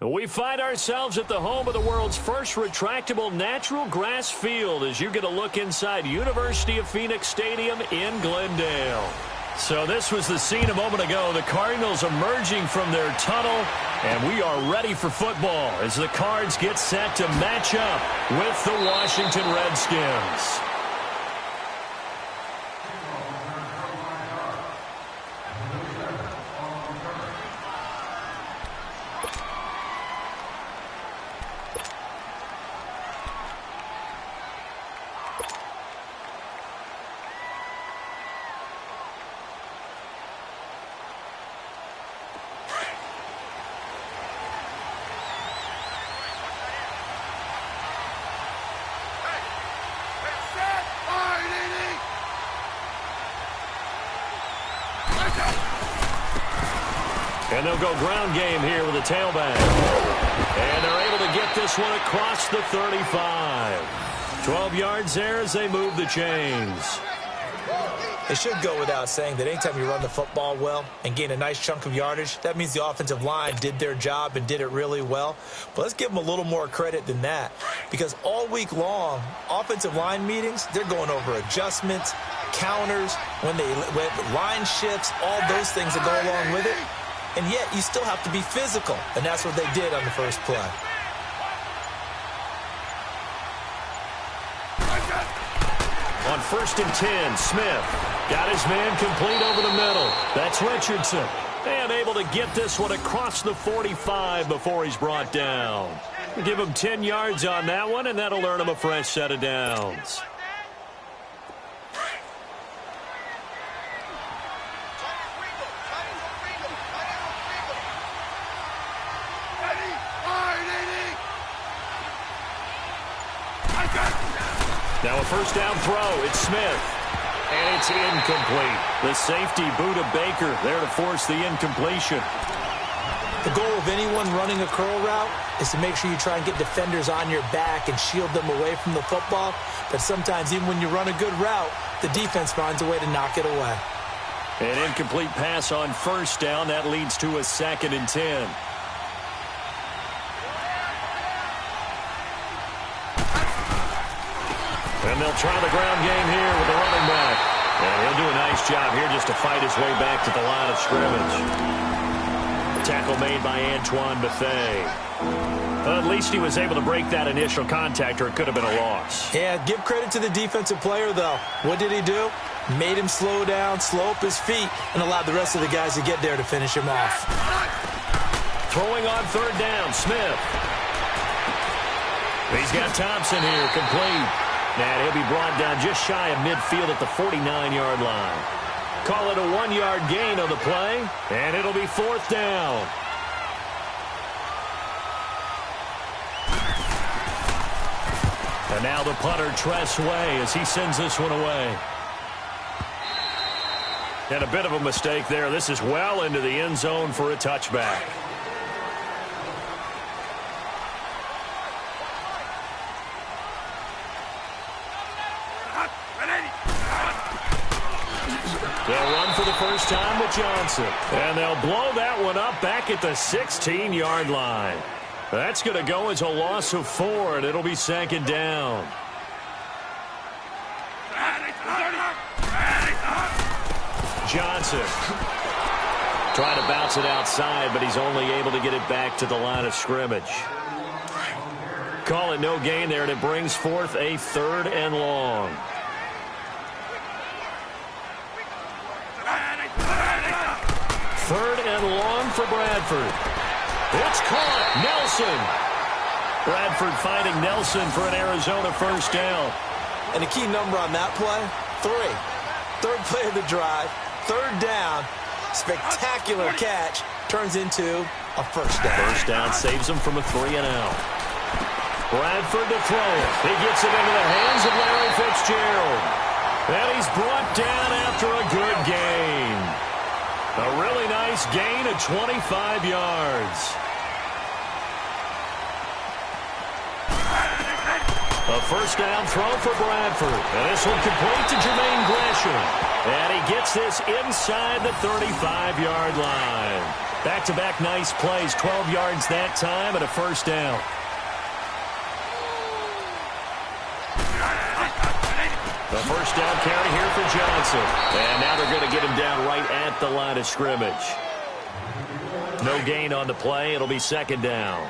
We find ourselves at the home of the world's first retractable natural grass field as you get a look inside University of Phoenix Stadium in Glendale. So this was the scene a moment ago. The Cardinals emerging from their tunnel, and we are ready for football as the Cards get set to match up with the Washington Redskins. And they'll go ground game here with a tailback. And they're able to get this one across the 35. 12 yards there as they move the chains. It should go without saying that anytime you run the football well and gain a nice chunk of yardage, that means the offensive line did their job and did it really well. But let's give them a little more credit than that, because all week long, offensive line meetings, they're going over adjustments, counters, when line shifts, all those things that go along with it. And yet you still have to be physical, and that's what they did on the first play. On 1st and 10, Smith got his man complete over the middle. That's Richardson. And able to get this one across the 45 before he's brought down. Give him 10 yards on that one, and that'll earn him a fresh set of downs. Now a first down throw. It's Smith. And it's incomplete. The safety, Buda Baker, there to force the incompletion. The goal of anyone running a curl route is to make sure you try and get defenders on your back and shield them away from the football. But sometimes even when you run a good route, the defense finds a way to knock it away. An incomplete pass on first down. That leads to a 2nd and 10. And they'll try the ground game here with the running back. And he'll do a nice job here just to fight his way back to the line of scrimmage. Tackle made by Antoine Bethea. Well, at least he was able to break that initial contact, or it could have been a loss. Yeah, give credit to the defensive player, though. What did he do? Made him slow down, slow up his feet, and allowed the rest of the guys to get there to finish him off. Throwing on 3rd down, Smith. He's got Thompson here, complete. And he'll be brought down just shy of midfield at the 49-yard line. Call it a 1-yard gain on the play, and it'll be 4th down. And now the punter, Tress Way, as he sends this one away. And a bit of a mistake there. This is well into the end zone for a touchback. They'll run for the first time with Johnson. And they'll blow that one up back at the 16-yard line. That's going to go as a loss of 4, and it'll be 2nd down. Johnson trying to bounce it outside, but he's only able to get it back to the line of scrimmage. Call it no gain there, and it brings forth a 3rd and long. Third and long for Bradford. It's caught. Nelson. Bradford finding Nelson for an Arizona first down. And the key number on that play, 3. 3rd play of the drive, 3rd down, spectacular catch, turns into a first down. First down saves him from a 3-and-out. Bradford to throw it. He gets it into the hands of Larry Fitzgerald. And he's brought down after a good gain. A really nice gain of 25 yards. A first down throw for Bradford. And this one complete to Jermaine Gresham. And he gets this inside the 35-yard line. Back-to-back nice plays, 12 yards that time and a first down. The first down carry here for Johnson. And now they're going to get him down right at the line of scrimmage. No gain on the play. It'll be second down.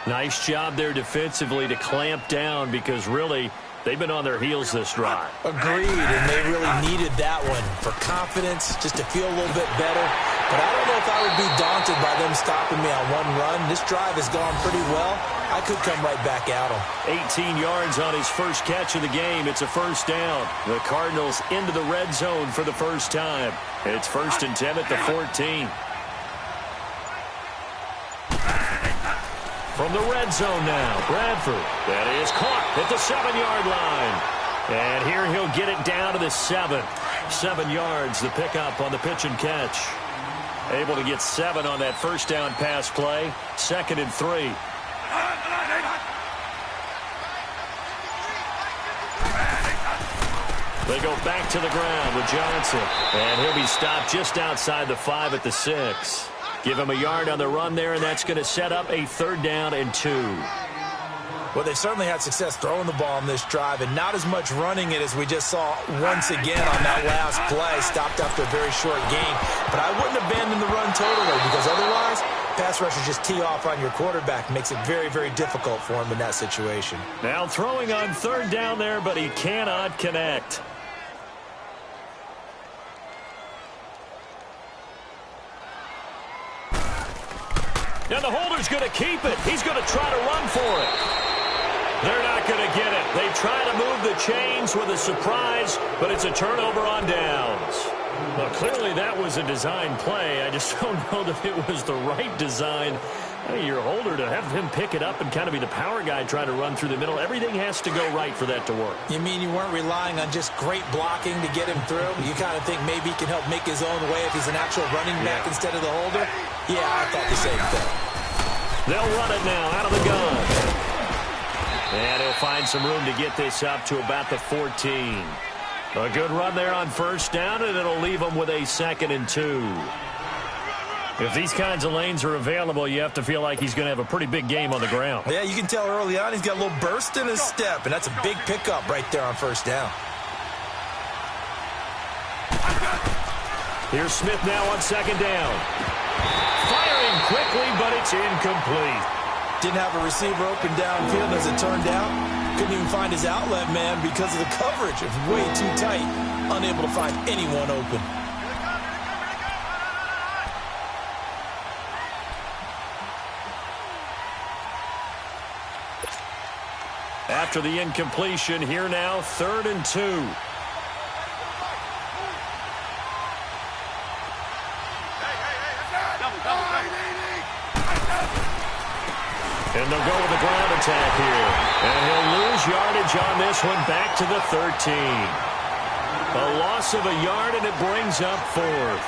Nice job there defensively to clamp down because really they've been on their heels this drive. Agreed, and they really needed that one for confidence, just to feel a little bit better. But I don't know if I would be daunted by them stopping me on one run. This drive has gone pretty well. I could come right back at them. 18 yards on his first catch of the game. It's a first down. The Cardinals into the red zone for the first time. It's 1st and 10 at the 14. From the red zone now, Bradford. That is caught at the 7-yard line. And here he'll get it down to the 7. 7 yards, the pickup on the pitch and catch. Able to get 7 on that first down pass play. 2nd and 3. They go back to the ground with Johnson. And he'll be stopped just outside the 5 at the 6. Give him a yard on the run there, and that's going to set up a 3rd down and 2. Well, they certainly had success throwing the ball on this drive, and not as much running it as we just saw once again on that last play. Stopped after a very short gain. But I wouldn't abandon the run totally, because otherwise, pass rushers just tee off on your quarterback. Makes it very, very difficult for him in that situation. Now throwing on 3rd down there, but he cannot connect. And the holder's going to keep it. He's going to try to run for it. They're not going to get it. They try to move the chains with a surprise, but it's a turnover on downs. Well, clearly that was a design play. I just don't know that it was the right design. Hey, your holder, to have him pick it up and kind of be the power guy trying to run through the middle, everything has to go right for that to work. You mean you weren't relying on just great blocking to get him through? You kind of think maybe he can help make his own way if he's an actual running back instead of the holder? Yeah, I thought the same thing. They'll run it now out of the gun. And he'll find some room to get this up to about the 14. A good run there on first down, and it'll leave him with a 2nd and 2. If these kinds of lanes are available, you have to feel like he's going to have a pretty big game on the ground. Yeah, you can tell early on he's got a little burst in his step, and that's a big pickup right there on first down. Here's Smith now on 2nd down. Firing quickly, but it's incomplete. Didn't have a receiver open downfield as it turned out. Couldn't even find his outlet man because of the coverage. It was way too tight. Unable to find anyone open. After the incompletion, here now, 3rd and 2. And they'll go with the ground attack here. And he'll lose yardage on this one back to the 13. A loss of a yard, and it brings up 4th.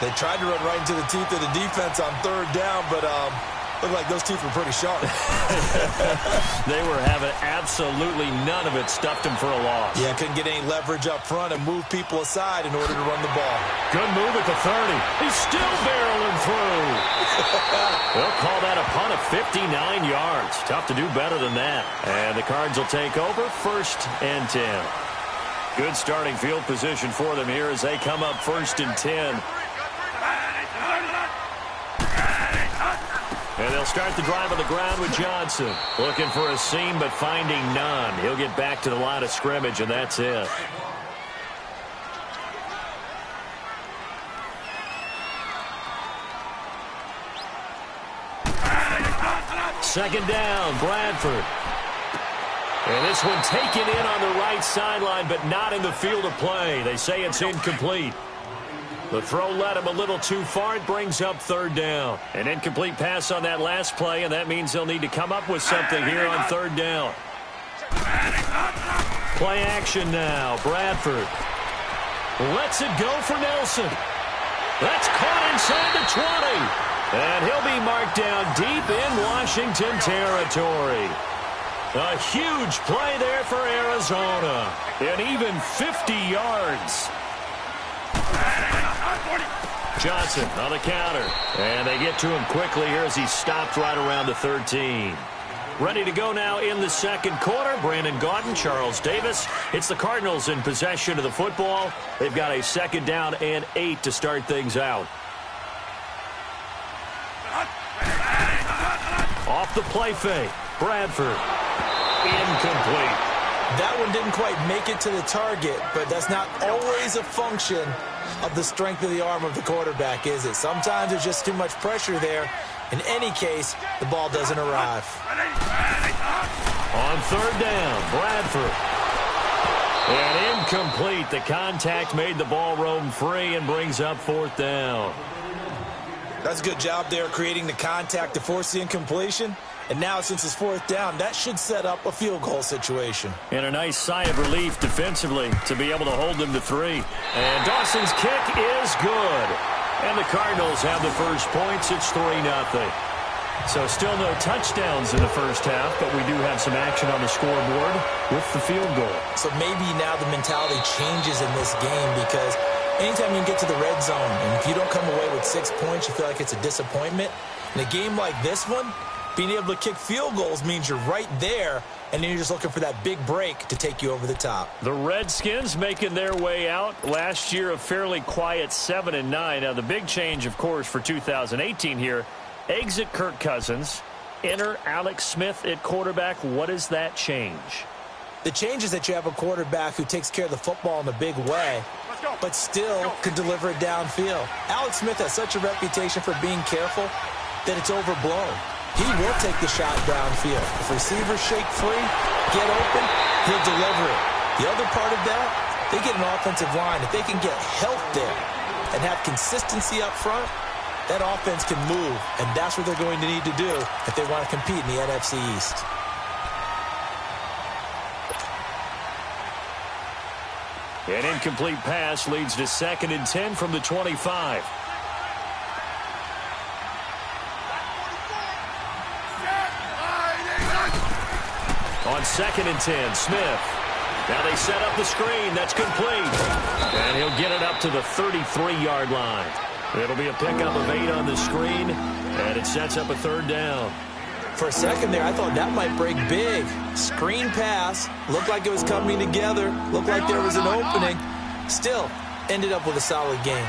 They tried to run right into the teeth of the defense on 3rd down, but looked like those teeth were pretty sharp. They were having absolutely none of it. Stuffed him for a loss. Yeah, couldn't get any leverage up front and move people aside in order to run the ball. Good move at the 30. He's still barreling through. They'll call that a punt of 59 yards. Tough to do better than that. And the Cards will take over 1st and 10. Good starting field position for them here as they come up 1st and 10. And they'll start the drive on the ground with Johnson. Looking for a seam, but finding none. He'll get back to the line of scrimmage, and that's it. Second down, Bradford. And this one taken in on the right sideline, but not in the field of play. They say it's incomplete. The throw led him a little too far. It brings up 3rd down. An incomplete pass on that last play, and that means they'll need to come up with something here on 3rd down. Play action now. Bradford lets it go for Nelson. That's caught inside the 20. And he'll be marked down deep in Washington territory. A huge play there for Arizona. And even 50 yards. Johnson on the counter. And they get to him quickly here as he stopped right around the 13. Ready to go now in the second quarter. Brandon Gaudin, Charles Davis. It's the Cardinals in possession of the football. They've got a 2nd down and 8 to start things out. Off the play fake. Bradford. Incomplete. That one didn't quite make it to the target, but that's not always a function of the strength of the arm of the quarterback, is it? Sometimes there's just too much pressure there. In any case, the ball doesn't arrive. On 3rd down, Bradford. And incomplete. The contact made the ball roam free and brings up 4th down. That's a good job there creating the contact to force the incompletion. And now, since it's 4th down, that should set up a field goal situation. And a nice sigh of relief defensively to be able to hold them to 3. And Dawson's kick is good. And the Cardinals have the first points. It's 3-0. So still no touchdowns in the first half, but we do have some action on the scoreboard with the field goal. So maybe now the mentality changes in this game because anytime you get to the red zone, and if you don't come away with 6 points, you feel like it's a disappointment. In a game like this one, being able to kick field goals means you're right there, and then you're just looking for that big break to take you over the top. The Redskins making their way out. Last year, a fairly quiet 7-9. Now, the big change, of course, for 2018 here, exit Kirk Cousins, enter Alex Smith at quarterback. What does that change? The change is that you have a quarterback who takes care of the football in a big way, but still can deliver it downfield. Alex Smith has such a reputation for being careful that it's overblown. He will take the shot downfield. If receivers shake free, get open, he'll deliver it. The other part of that, they get an offensive line. If they can get health there and have consistency up front, that offense can move, and that's what they're going to need to do if they want to compete in the NFC East. An incomplete pass leads to 2nd and 10 from the 25. On 2nd and 10, Smith. Now they set up the screen. That's complete. And he'll get it up to the 33-yard line. It'll be a pickup of 8 on the screen, and it sets up a 3rd down. For a second there, I thought that might break big. Screen pass. Looked like it was coming together. Looked like there was an opening. Still, ended up with a solid game.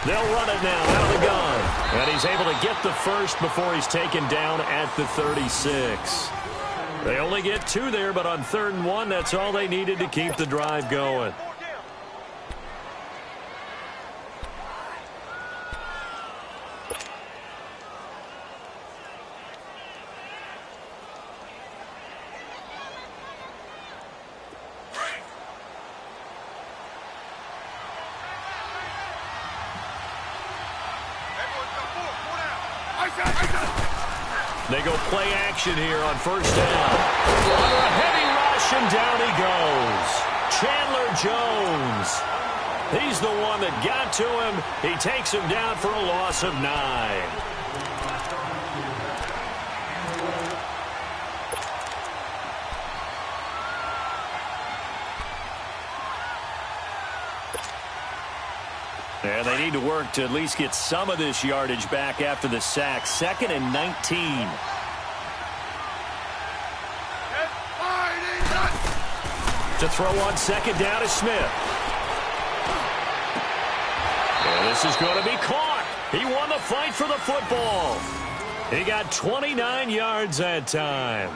They'll run it now out of the gun. And he's able to get the first before he's taken down at the 36. They only get 2 there, but on 3rd and 1, that's all they needed to keep the drive going. They go play action here on 1st down. Under a heavy rush, and down he goes. Chandler Jones. He's the one that got to him. He takes him down for a loss of 9. And they need to work to at least get some of this yardage back after the sack. 2nd and 19. To throw on 2nd down is Smith. And this is going to be caught. He won the fight for the football. He got 29 yards that time.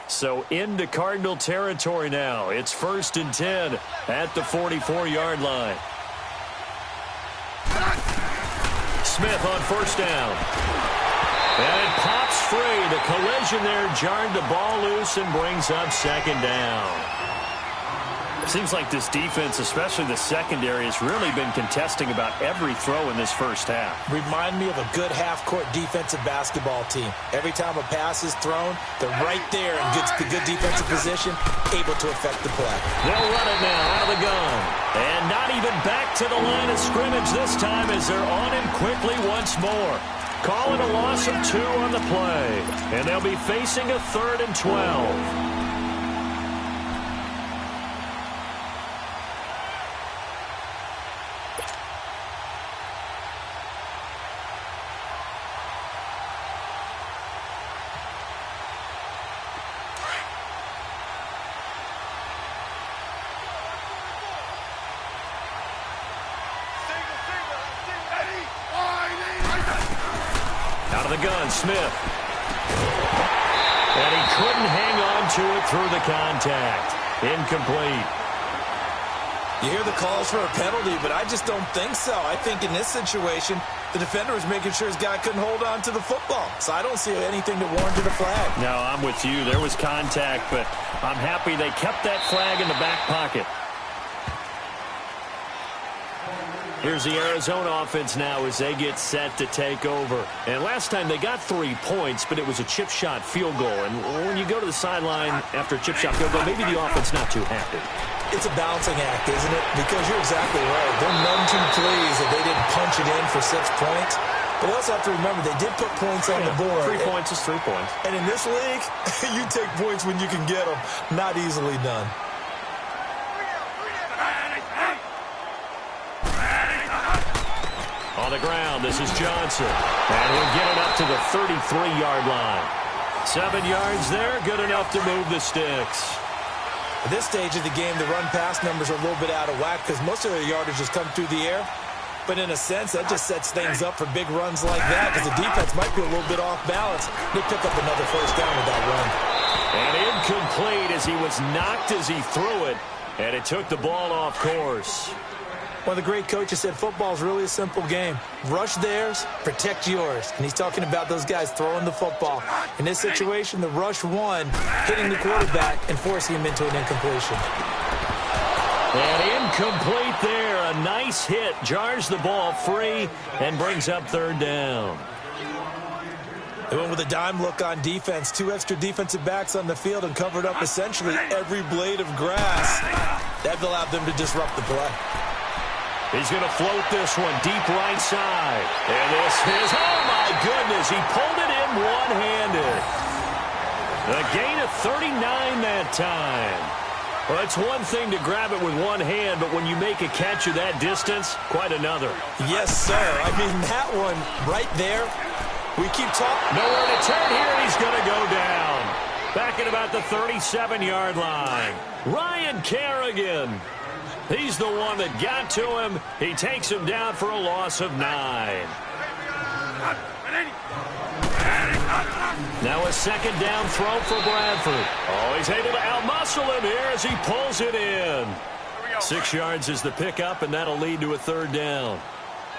So into Cardinal territory now. It's 1st and 10 at the 44-yard line. Smith on 1st down. And it pops free. The collision there jarred the ball loose and brings up 2nd down. Seems like this defense, especially the secondary, has really been contesting about every throw in this first half. Remind me of a good half-court defensive basketball team. Every time a pass is thrown, they're right there in good defensive position, able to affect the play. They'll run it now out of the gun. And not even back to the line of scrimmage this time as they're on him quickly once more. Calling a loss of 2 on the play. And they'll be facing a 3rd and 12. Out of the gun, Smith. And he couldn't hang on to it through the contact. Incomplete. You hear the calls for a penalty, but I just don't think so. I think in this situation, the defender was making sure his guy couldn't hold on to the football. So I don't see anything that warranted a flag. No, I'm with you. There was contact, but I'm happy they kept that flag in the back pocket. Here's the Arizona offense now as they get set to take over. And last time they got 3 points, but it was a chip shot field goal. And when you go to the sideline after a chip shot field goal, maybe the offense not too happy. It's a balancing act, isn't it? Because you're exactly right. They're none too pleased that they didn't punch it in for 6 points. But you also have to remember, they did put points on the board. 3 points is 3 points. And in this league, you take points when you can get them. Not easily done. On the ground, this is Johnson. And we'll get it up to the 33-yard line. 7 yards there, good enough to move the sticks. At this stage of the game, the run-pass numbers are a little bit out of whack because most of their yardage has come through the air. But in a sense, that just sets things up for big runs like that because the defense might be a little bit off balance. They pick up another first down with that run. And incomplete as he was knocked as he threw it. And it took the ball off course. One of the great coaches said football is really a simple game. Rush theirs, protect yours. And he's talking about those guys throwing the football. In this situation, the rush one, hitting the quarterback and forcing him into an incompletion. And incomplete there. A nice hit. Jars the ball free and brings up 3rd down. They went with a dime look on defense. 2 extra defensive backs on the field and covered up essentially every blade of grass. That allowed them to disrupt the play. He's going to float this one deep right side. And this is, oh my goodness, he pulled it in one-handed. The gain of 39 that time. Well, it's one thing to grab it with one hand, but when you make a catch of that distance, quite another. Yes, sir. I mean, that one right there, we keep talking. Nowhere to turn here, and he's going to go down. Back at about the 37-yard line. Ryan Kerrigan. He's the one that got to him. He takes him down for a loss of 9. Now a 2nd down throw for Bradford. Oh, he's able to outmuscle him here as he pulls it in. 6 yards is the pickup, and that'll lead to a 3rd down.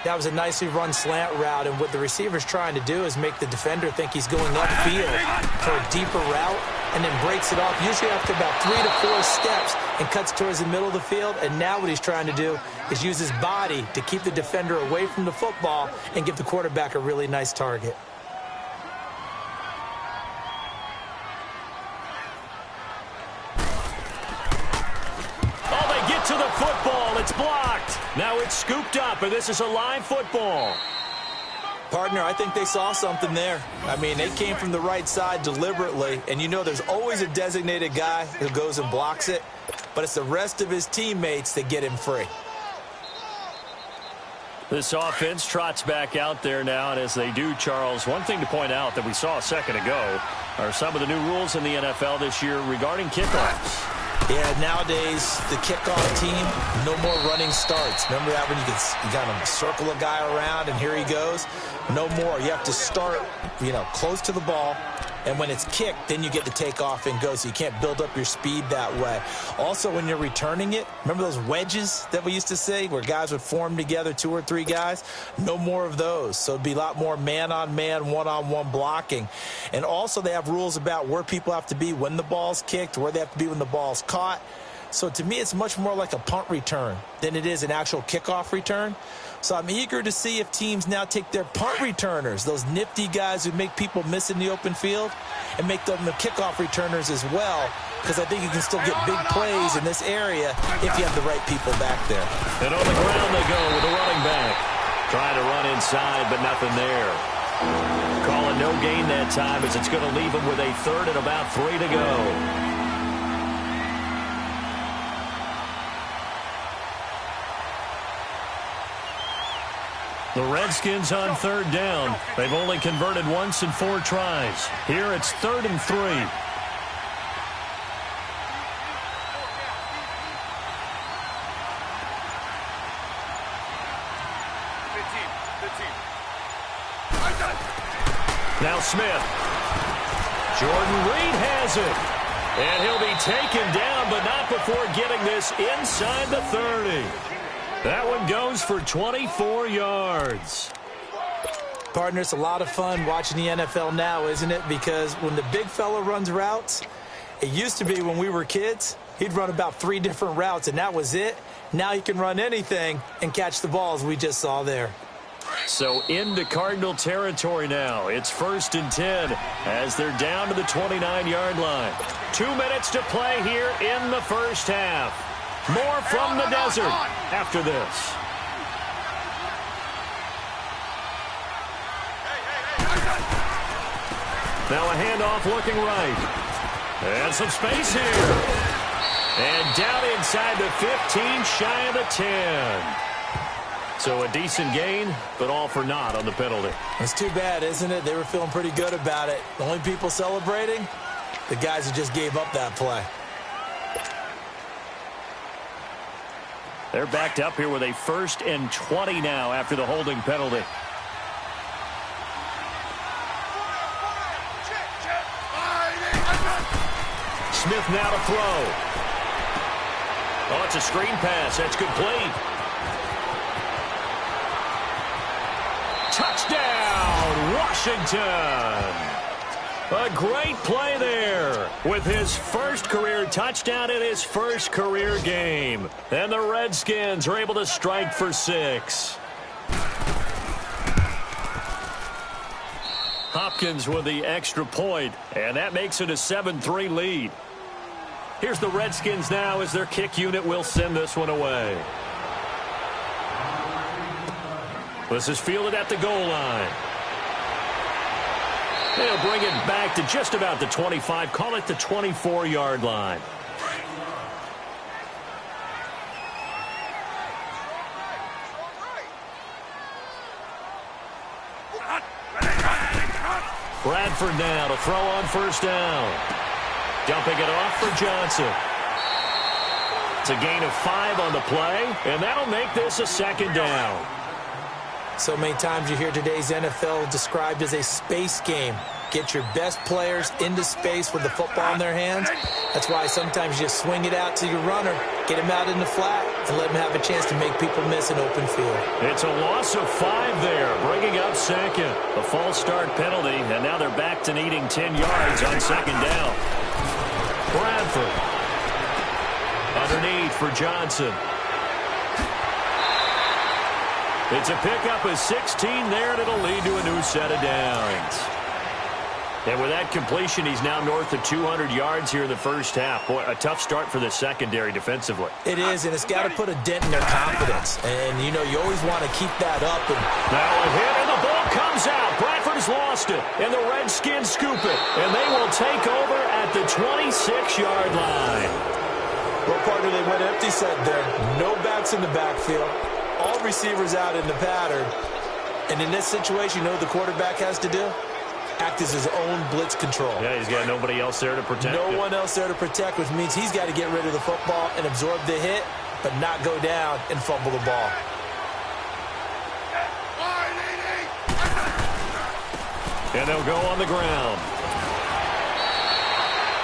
That was a nicely run slant route, and what the receiver's trying to do is make the defender think he's going upfield for a deeper route, and then breaks it off, usually after about 3 to 4 steps, and cuts towards the middle of the field. And now what he's trying to do is use his body to keep the defender away from the football and give the quarterback a really nice target. To the football, it's blocked. Now it's scooped up, and this is a live football. Partner, I think they saw something there. I mean, they came from the right side deliberately, and you know there's always a designated guy who goes and blocks it, but it's the rest of his teammates that get him free. This offense trots back out there now, and as they do, Charles, one thing to point out that we saw a second ago are some of the new rules in the NFL this year regarding kickoffs. Yeah, nowadays, the kickoff team, no more running starts. Remember that when you got to circle a guy around and here he goes? No more. You have to start, close to the ball. And when it's kicked, then you get to take off and go, so you can't build up your speed that way. Also, when you're returning it, remember those wedges that we used to say where guys would form together, 2 or 3 guys? No more of those. So it'd be a lot more man-on-man, one-on-one blocking. And also they have rules about where people have to be when the ball's kicked, where they have to be when the ball's caught. So to me, it's much more like a punt return than it is an actual kickoff return. So I'm eager to see if teams now take their punt returners, those nifty guys who make people miss in the open field, and make them the kickoff returners as well, because I think you can still get big plays in this area if you have the right people back there. And on the ground they go with the running back. Trying to run inside, but nothing there. Calling no gain that time as it's going to leave him with a third and about 3 to go. The Redskins on third down. They've only converted once in 4 tries. Here it's 3rd and 3. Now Smith. Jordan Reed has it. And he'll be taken down, but not before getting this inside the 30. That one goes for 24 yards. Partner, it's a lot of fun watching the NFL now, isn't it? Because when the big fella runs routes, it used to be when we were kids, he'd run about 3 different routes, and that was it. Now he can run anything and catch the balls we just saw there. So into Cardinal territory now. It's 1st and 10 as they're down to the 29-yard line. 2 minutes to play here in the first half. More from the desert after this. Now a handoff looking right. And some space here. And down inside the 15, shy of the 10. So a decent gain, but all for naught on the penalty. It's too bad, isn't it? They were feeling pretty good about it. The only people celebrating, the guys who just gave up that play. They're backed up here with a 1st and 20 now after the holding penalty. Smith now to throw. Oh, it's a screen pass. That's complete. Touchdown, Washington. A great play there with his first career touchdown in his first career game. And the Redskins are able to strike for 6. Hopkins with the extra point, and that makes it a 7-3 lead. Here's the Redskins now as their kick unit will send this one away. This is fielded at the goal line. They'll bring it back to just about the 25. Call it the 24-yard line. Bradford now to throw on 1st down. Dumping it off for Johnson. It's a gain of 5 on the play, and that'll make this a 2nd down. So many times you hear today's NFL described as a space game. Get your best players into space with the football in their hands. That's why sometimes you just swing it out to your runner, get him out in the flat, and let him have a chance to make people miss an open field. It's a loss of 5 there, bringing up 2nd. A false start penalty, and now they're back to needing 10 yards on 2nd down. Bradford. Underneath for Johnson. It's a pickup of 16 there, and it'll lead to a new set of downs. And with that completion, he's now north of 200 yards here in the first half. Boy, a tough start for the secondary defensively. It is, and it's got to put a dent in their confidence. And, you know, you always want to keep that up. And now a hit, and the ball comes out. Bradford's lost it, and the Redskins scoop it. And they will take over at the 26-yard line. Well, partner, they went empty set there. No backs in the backfield. All receivers out in the pattern. And in this situation, you know what the quarterback has to do? Act as his own blitz control. Yeah, he's got nobody else there to protect. No one else there to protect, which means he's got to get rid of the football and absorb the hit, but not go down and fumble the ball. And they'll go on the ground.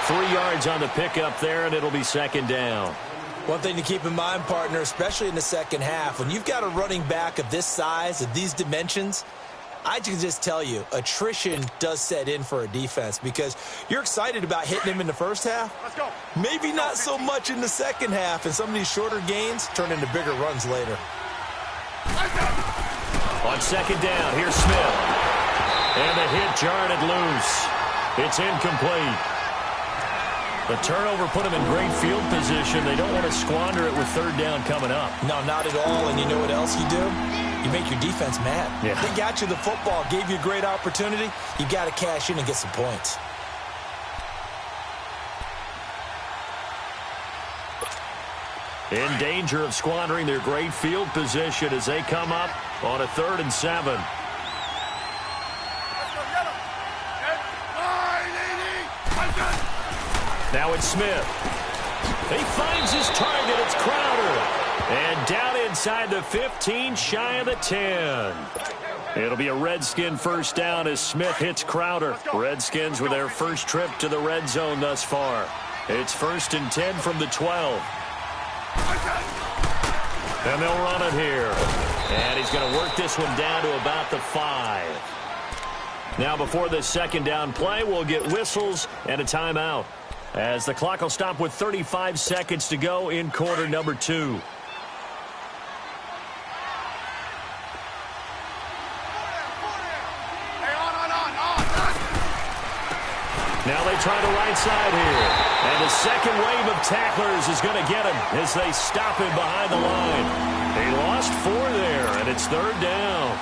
3 yards on the pickup there, and it'll be 2nd down. One thing to keep in mind, partner, especially in the second half, when you've got a running back of this size, of these dimensions, I can just tell you, attrition does set in for a defense because you're excited about hitting him in the first half. Let's go. Maybe not so much in the second half, and some of these shorter gains turn into bigger runs later. On second down, here's Smith. And the hit jarred it loose. It's incomplete. The turnover put them in great field position. They don't want to squander it with third down coming up. No, not at all. And you know what else you do? You make your defense mad. Yeah. They got you the football, gave you a great opportunity. You got to cash in and get some points. In danger of squandering their great field position as they come up on a 3rd and 7. Now it's Smith. He finds his target. It's Crowder. And down inside the 15, shy of the 10. It'll be a Redskin first down as Smith hits Crowder. Redskins with their first trip to the red zone thus far. It's 1st and 10 from the 12. And they'll run it here. And he's going to work this one down to about the 5. Now before this second down play, we'll get whistles and a timeout, as the clock will stop with 35 seconds to go in quarter number 2. Now they try the right side here. And the second wave of tacklers is going to get him as they stop him behind the line. They lost 4 there, and it's 3rd down.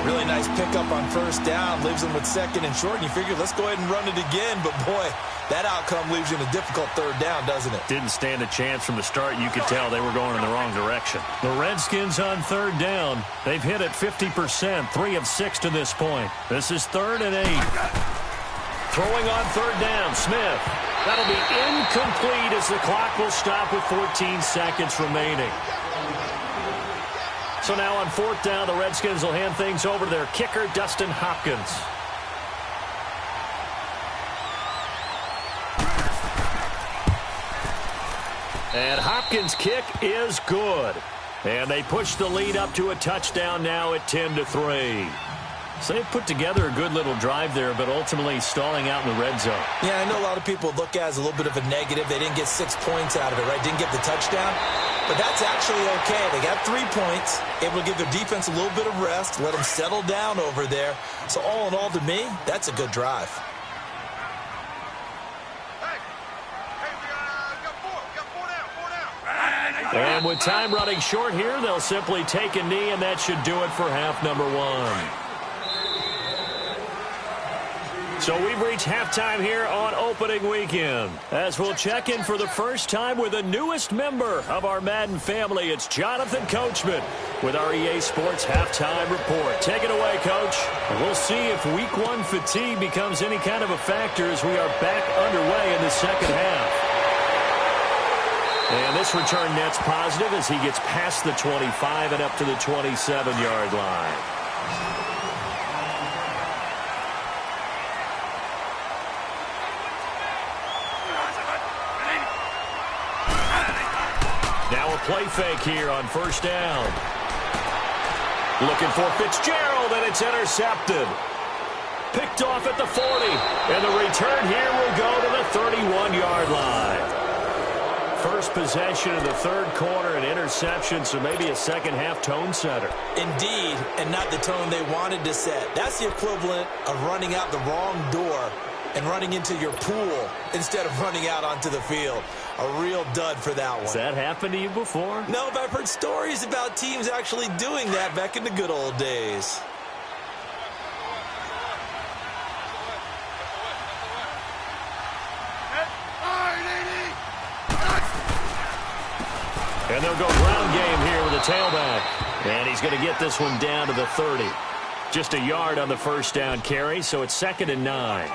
Really nice pickup on first down. Leaves them with 2nd and short. And you figure, let's go ahead and run it again. But, boy, that outcome leaves you in a difficult 3rd down, doesn't it? Didn't stand a chance from the start. You could tell they were going in the wrong direction. The Redskins on 3rd down. They've hit it 50%, 3 of 6 to this point. This is 3rd and 8. Throwing on 3rd down, Smith. That'll be incomplete as the clock will stop with 14 seconds remaining. So now on 4th down, the Redskins will hand things over to their kicker, Dustin Hopkins. And Hopkins' kick is good. And they push the lead up to a touchdown now at 10-3. So they've put together a good little drive there, but ultimately stalling out in the red zone. Yeah, I know a lot of people look at it as a little bit of a negative. They didn't get 6 points out of it, right? Didn't get the touchdown. But that's actually okay. They got 3 points, able to give their defense a little bit of rest, let them settle down over there. So all in all, to me, that's a good drive. And with time running short here, they'll simply take a knee, and that should do it for half number 1. So we've reached halftime here on opening weekend, as we'll check in for the first time with the newest member of our Madden family. It's Jonathan Coachman with our EA Sports Halftime Report. Take it away, Coach. We'll see if Week 1 fatigue becomes any kind of a factor as we are back underway in the second half. And this return net's positive as he gets past the 25 and up to the 27-yard line. Now a play fake here on first down. Looking for Fitzgerald, and it's intercepted. Picked off at the 40, and the return here will go to the 31-yard line. First possession of the 3rd quarter, an interception, so maybe a second-half tone setter. Indeed, and not the tone they wanted to set. That's the equivalent of running out the wrong door and running into your pool instead of running out onto the field. A real dud for that one. Has that happened to you before? No, but I've heard stories about teams actually doing that back in the good old days. And they'll go ground game here with a tailback. And he's going to get this one down to the 30. Just a yard on the first down carry, so it's 2nd and 9.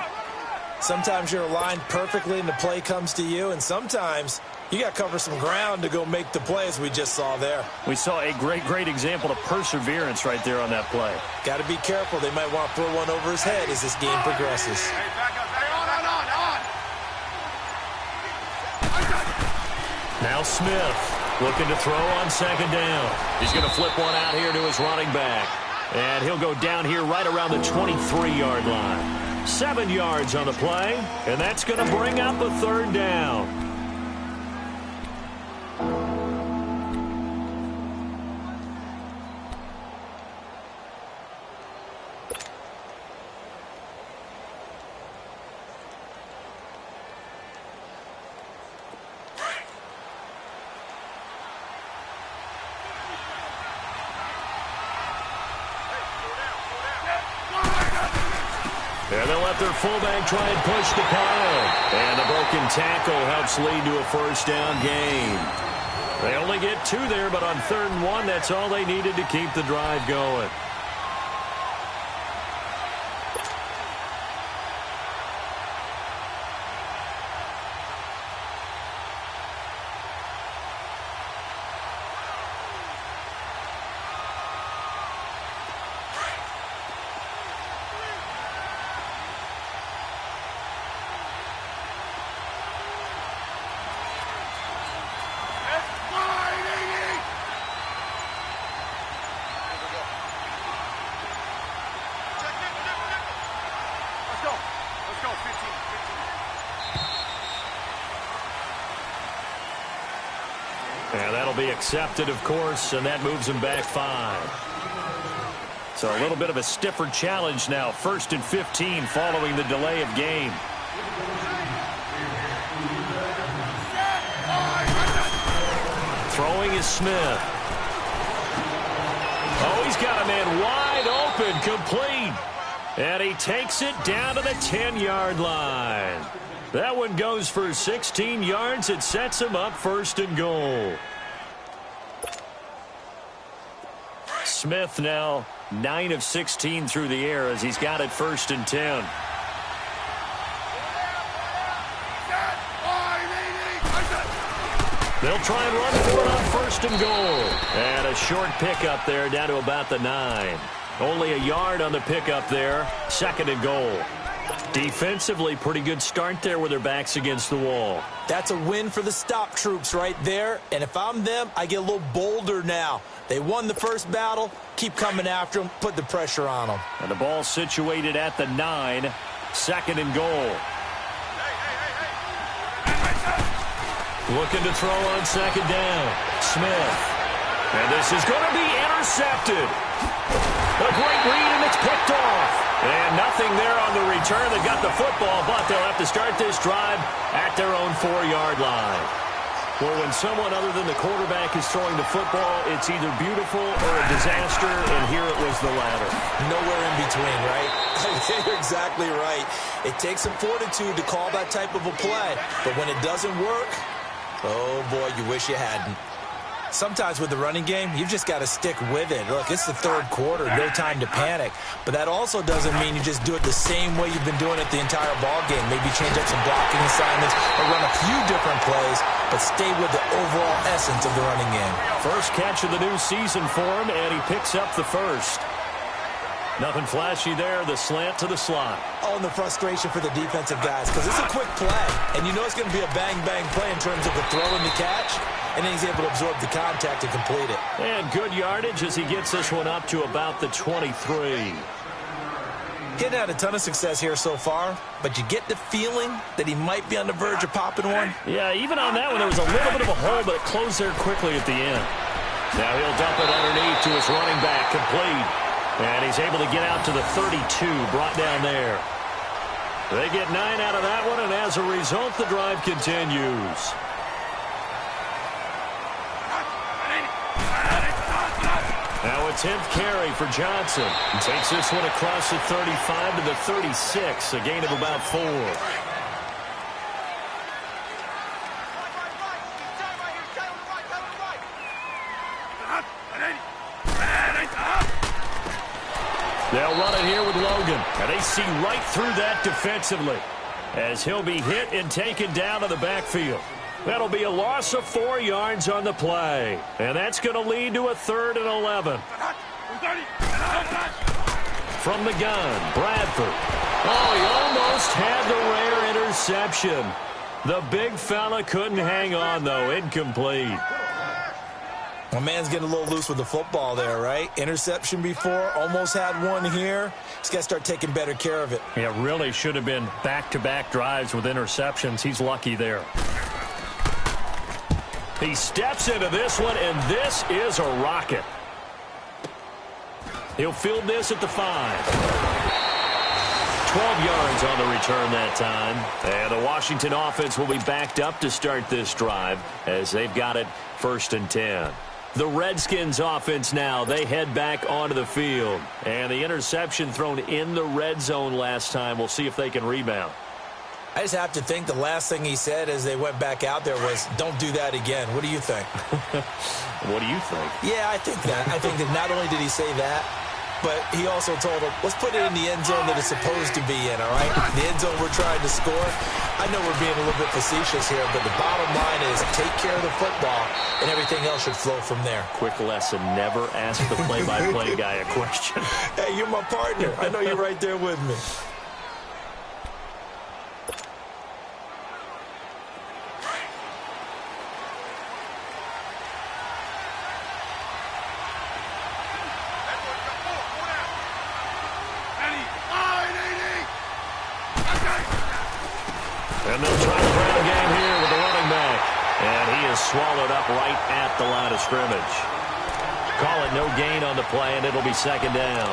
Sometimes you're aligned perfectly and the play comes to you, and sometimes you got to cover some ground to go make the play, as we just saw there. We saw a great example of perseverance right there on that play. Got to be careful. They might want to throw one over his head as this game progresses. Hey, back up. Hey, on. Now Smith looking to throw on second down. He's going to flip one out here to his running back. And he'll go down here right around the 23-yard line. 7 yards on the play, and that's going to bring up a third down. And they'll let their fullback try and push the pile. And the broken tackle helps lead to a first down gain. They only get 2 there, but on 3rd and 1, that's all they needed to keep the drive going. And that'll be accepted, of course, and that moves him back 5. So a little bit of a stiffer challenge now. 1st and 15 following the delay of game. Throwing is Smith. Oh, he's got a man wide open, complete. And he takes it down to the 10-yard line. That one goes for 16 yards. It sets him up 1st and goal. Smith now 9 of 16 through the air as he's got it 1st and 10. They'll try and run for it on 1st and goal. And a short pickup there down to about the 9. Only a yard on the pickup there. 2nd and goal. Defensively, pretty good start there with their backs against the wall. That's a win for the stop troops right there. And if I'm them, I get a little bolder now. They won the first battle. Keep coming after them. Put the pressure on them. And the ball situated at the 9. 2nd and goal. Looking to throw on 2nd down. Smith. And this is going to be intercepted. A great read, and it's picked off. And nothing there on the return. They got the football, but they'll have to start this drive at their own 4-yard line. Well, when someone other than the quarterback is throwing the football, it's either beautiful or a disaster, and here it was the latter. Nowhere in between, right? You're exactly right. It takes some fortitude to call that type of a play, but when it doesn't work, oh boy, you wish you hadn't. Sometimes with the running game, you've just got to stick with it. Look, it's the 3rd quarter, no time to panic. But that also doesn't mean you just do it the same way you've been doing it the entire ball game. Maybe change up some blocking assignments or run a few different plays, but stay with the overall essence of the running game. First catch of the new season for him, and he picks up the 1st. Nothing flashy there, the slant to the slot. Oh, and the frustration for the defensive guys, because it's a quick play, and you know it's going to be a bang-bang play in terms of the throw and the catch, and then he's able to absorb the contact and complete it. And good yardage as he gets this one up to about the 23. He hadn't had a ton of success here so far, but you get the feeling that he might be on the verge of popping one. Yeah, even on that one, there was a little bit of a hole, but it closed there quickly at the end. Now he'll dump it underneath to his running back, complete. And he's able to get out to the 32, brought down there. They get 9 out of that one, and as a result, the drive continues. Now a 10th carry for Johnson. He takes this one across the 35 to the 36, a gain of about 4. They'll run it here with Logan, and they see right through that defensively as he'll be hit and taken down to the backfield. That'll be a loss of 4 yards on the play, and that's going to lead to a 3rd and 11. From the gun, Bradford. Oh, he almost had the rare interception. The big fella couldn't hang on, though. Incomplete. My man's getting a little loose with the football there, right? Interception before, almost had one here. He's got to start taking better care of it. Yeah, really should have been back-to-back drives with interceptions. He's lucky there. He steps into this one, and this is a rocket. He'll field this at the 5. 12 yards on the return that time. And the Washington offense will be backed up to start this drive as they've got it 1st and 10. The Redskins offense now, they head back onto the field. And the interception thrown in the red zone last time. We'll see if they can rebound. I just have to think the last thing he said as they went back out there was, don't do that again. What do you think? What do you think? Yeah, I think that. I think that not only did he say that, but he also told him, let's put it in the end zone that it's supposed to be in, all right? The end zone we're trying to score. I know we're being a little bit facetious here, but the bottom line is take care of the football, and everything else should flow from there. Quick lesson, never ask the play-by-play guy a question. Hey, you're my partner. I know you're right there with me. And they'll try the ground game here with the running back. And he is swallowed up right at the line of scrimmage. Call it no gain on the play, and it'll be 2nd down.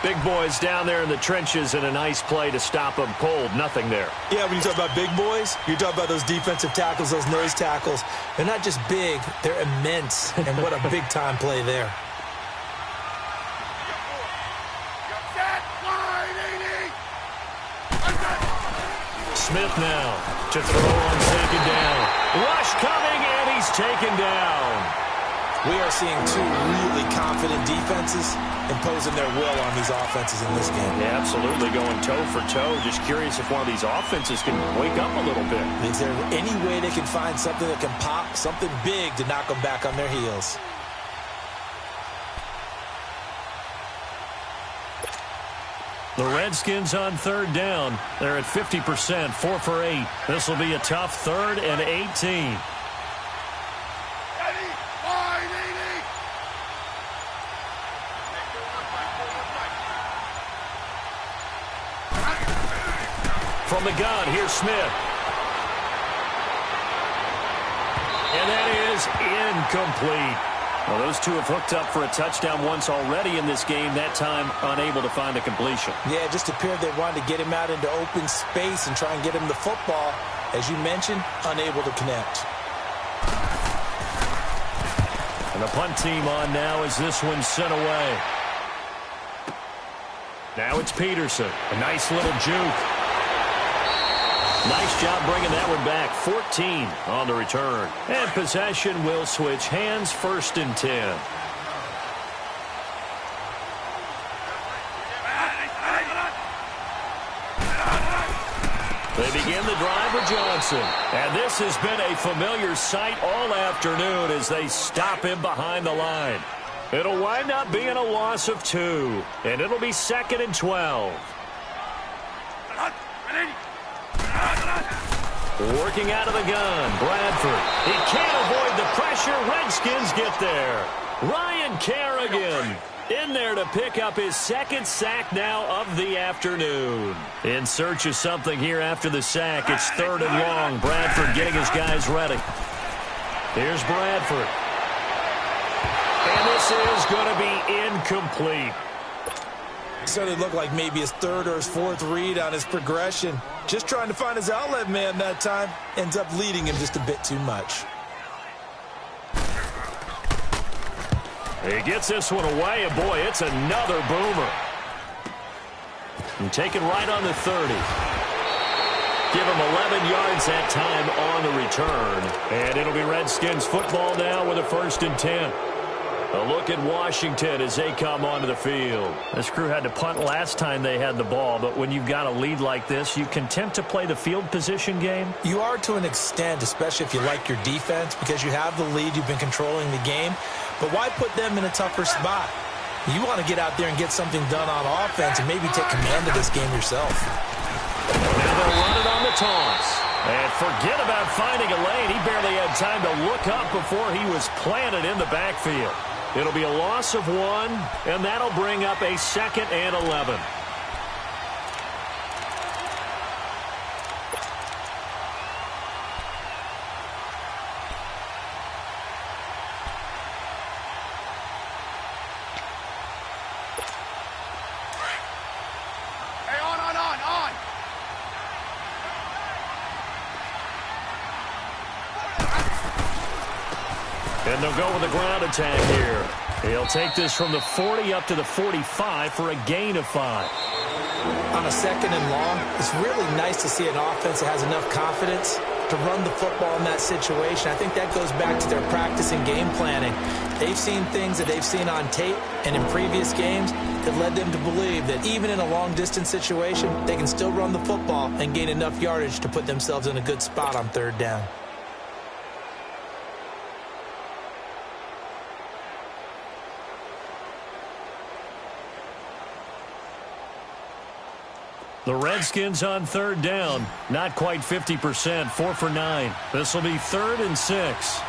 Big boys down there in the trenches, and a nice play to stop them cold. Nothing there. Yeah, when you talk about big boys, you talk about those defensive tackles, those nose tackles. They're not just big, they're immense. And what a big-time play there. Smith now to throw on 2nd down. Rush coming, and he's taken down. We are seeing two really confident defenses imposing their will on these offenses in this game. Yeah, absolutely, going toe for toe. Just curious if one of these offenses can wake up a little bit. Is there any way they can find something that can pop, something big to knock them back on their heels? The Redskins on 3rd down. They're at 50%, 4 for 8. This will be a tough 3rd and 18. From the gun, here's Smith. And that is incomplete. Well, those two have hooked up for a touchdown once already in this game, that time unable to find a completion. Yeah, it just appeared they wanted to get him out into open space and try and get him the football. As you mentioned, unable to connect. And the punt team on now as this one's sent away. Now it's Peterson. A nice little juke. Nice job bringing that one back. 14 on the return. And possession will switch hands, 1st and 10. They begin the drive with Johnson. And this has been a familiar sight all afternoon as they stop him behind the line. It'll wind up being a loss of 2. And it'll be 2nd and 12. Working out of the gun, Bradford. He can't avoid the pressure. Redskins get there. Ryan Kerrigan in there to pick up his 2nd sack now of the afternoon. In search of something here after the sack. It's 3rd and long. Bradford getting his guys ready. Here's Bradford. And this is going to be incomplete. Started to look like maybe his 3rd or his 4th read on his progression. Just trying to find his outlet man that time. Ends up leading him just a bit too much. He gets this one away, and boy, it's another boomer. And taken right on the 30. Give him 11 yards that time on the return. And it'll be Redskins football now with a 1st and 10. A look at Washington as they come onto the field. This crew had to punt last time they had the ball, but when you've got a lead like this, you content to play the field position game? You are to an extent, especially if you like your defense, because you have the lead, you've been controlling the game. But why put them in a tougher spot? You want to get out there and get something done on offense and maybe take command of this game yourself. Now they'll run it on the toss. And forget about finding a lane. He barely had time to look up before he was planted in the backfield. It'll be a loss of 1, and that'll bring up a 2nd and 11. And they'll go with a ground attack here. He'll take this from the 40 up to the 45 for a gain of 5. On a 2nd and long, it's really nice to see an offense that has enough confidence to run the football in that situation. I think that goes back to their practice and game planning. They've seen things that they've seen on tape and in previous games that led them to believe that even in a long-distance situation, they can still run the football and gain enough yardage to put themselves in a good spot on 3rd down. The Redskins on 3rd down. Not quite 50%, 4 for 9. This will be 3rd and 6.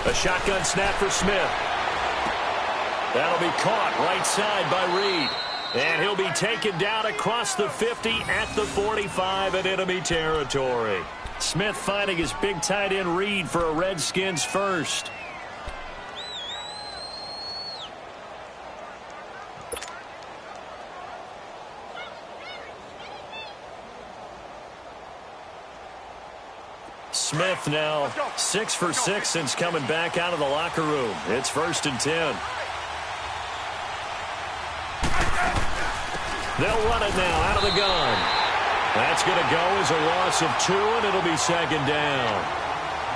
A shotgun snap for Smith. That'll be caught right side by Reed. And he'll be taken down across the 50 at the 45 in enemy territory. Smith finding his big tight end Reed for a Redskins first. Smith now 6 for 6 since coming back out of the locker room. It's 1st and 10. They'll run it now out of the gun. That's going to go as a loss of 2, and it'll be 2nd down.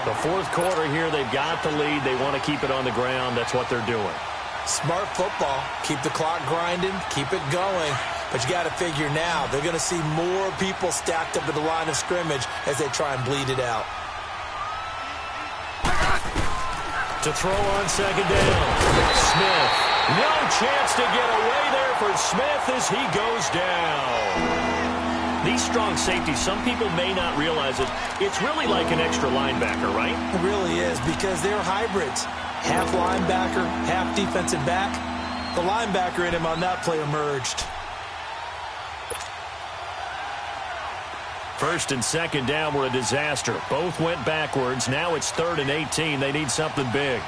The 4th quarter here, they've got the lead. They want to keep it on the ground. That's what they're doing. Smart football. Keep the clock grinding. Keep it going. But you got to figure now, they're going to see more people stacked up at the line of scrimmage as they try and bleed it out. To throw on 2nd down. Smith. No chance to get away there for Smith as he goes down. These strong safeties, some people may not realize it. It's really like an extra linebacker, right? It really is, because they're hybrids. Half linebacker, half defensive back. The linebacker in him on that play emerged. 1st and 2nd down were a disaster. Both went backwards. Now it's 3rd and 18. They need something big.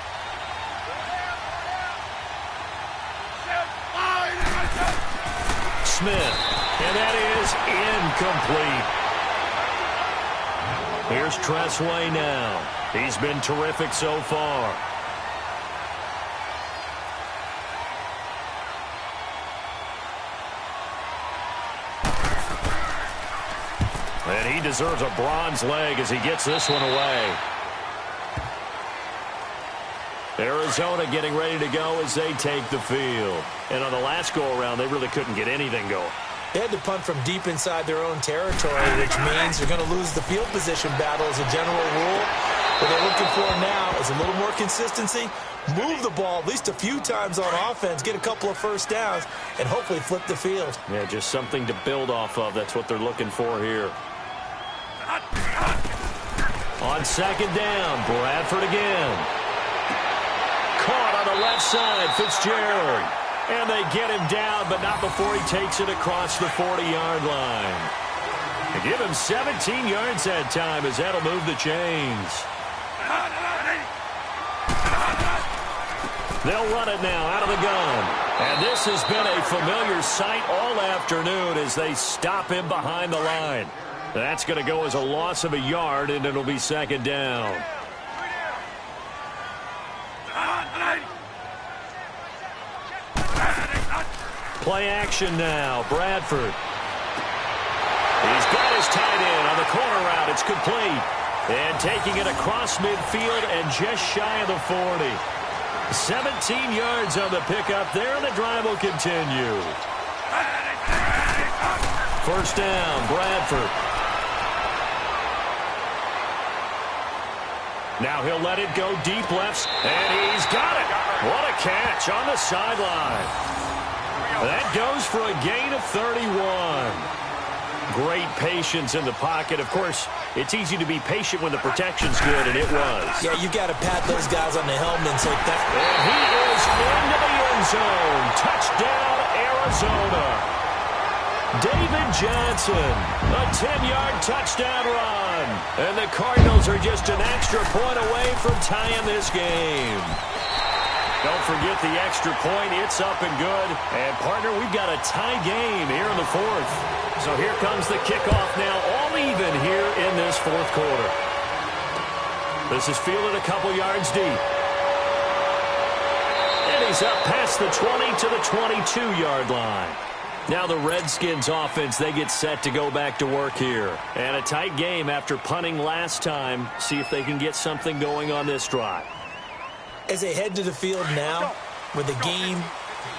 Smith. And that is incomplete. Here's Tressway now. He's been terrific so far. And he deserves a bronze leg as he gets this one away. Arizona getting ready to go as they take the field. And on the last go-around, they really couldn't get anything going. They had to punt from deep inside their own territory, which means they're going to lose the field position battle as a general rule. What they're looking for now is a little more consistency, move the ball at least a few times on offense, get a couple of first downs, and hopefully flip the field. Yeah, just something to build off of. That's what they're looking for here. On 2nd down, Bradford again. Caught on the left side, Fitzgerald. And they get him down, but not before he takes it across the 40-yard line. They give him 17 yards that time as that'll move the chains. They'll run it now out of the gun. And this has been a familiar sight all afternoon as they stop him behind the line. That's going to go as a loss of a yard, and it'll be 2nd down. Play action now. Bradford. He's got his tight end on the corner route. It's complete. And taking it across midfield and just shy of the 40. 17 yards on the pickup there, and the drive will continue. 1st down, Bradford. Now he'll let it go deep left, and he's got it. What a catch on the sideline. That goes for a gain of 31. Great patience in the pocket. Of course, it's easy to be patient when the protection's good, and it was. Yeah, you got to pat those guys on the helmet. So and he is into the end zone. Touchdown, Arizona. David Johnson, a 10-yard touchdown run. And the Cardinals are just an extra point away from tying this game. Don't forget the extra point. It's up and good. And, partner, we've got a tie game here in the fourth. So here comes the kickoff now, all even here in this fourth quarter. This is fielded a couple yards deep. And he's up past the 20 to the 22-yard line. Now the Redskins offense, they get set to go back to work here. And a tight game after punting last time. See if they can get something going on this drive. As they head to the field now, with the game